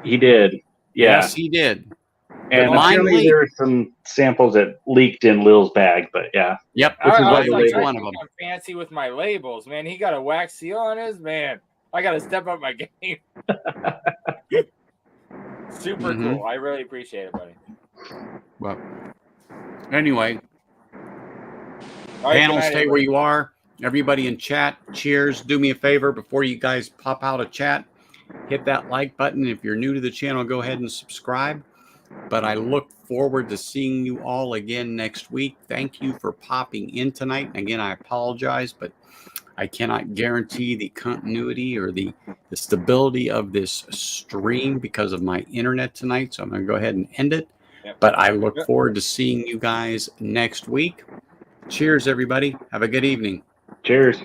He did. Yeah. Yes, he did. And Mine apparently leaked. there were some samples that leaked in Lil's bag, but yeah. Yep. I This is was like like, one of them. I'm fancy with my labels, man. He got a wax seal on his, man. I got to step up my game. Super cool. I really appreciate it, buddy. Well, anyway, All right, panel, good night, stay where everybody. you are. Everybody in chat, cheers. Do me a favor before you guys pop out of chat. Hit that like button. If you're new to the channel, go ahead and subscribe. But I look forward to seeing you all again next week. Thank you for popping in tonight. Again, I apologize, but I cannot guarantee the continuity or the stability of this stream because of my internet tonight. So I'm going to go ahead and end it. Yep. But I look forward to seeing you guys next week. Cheers, everybody. Have a good evening. Cheers.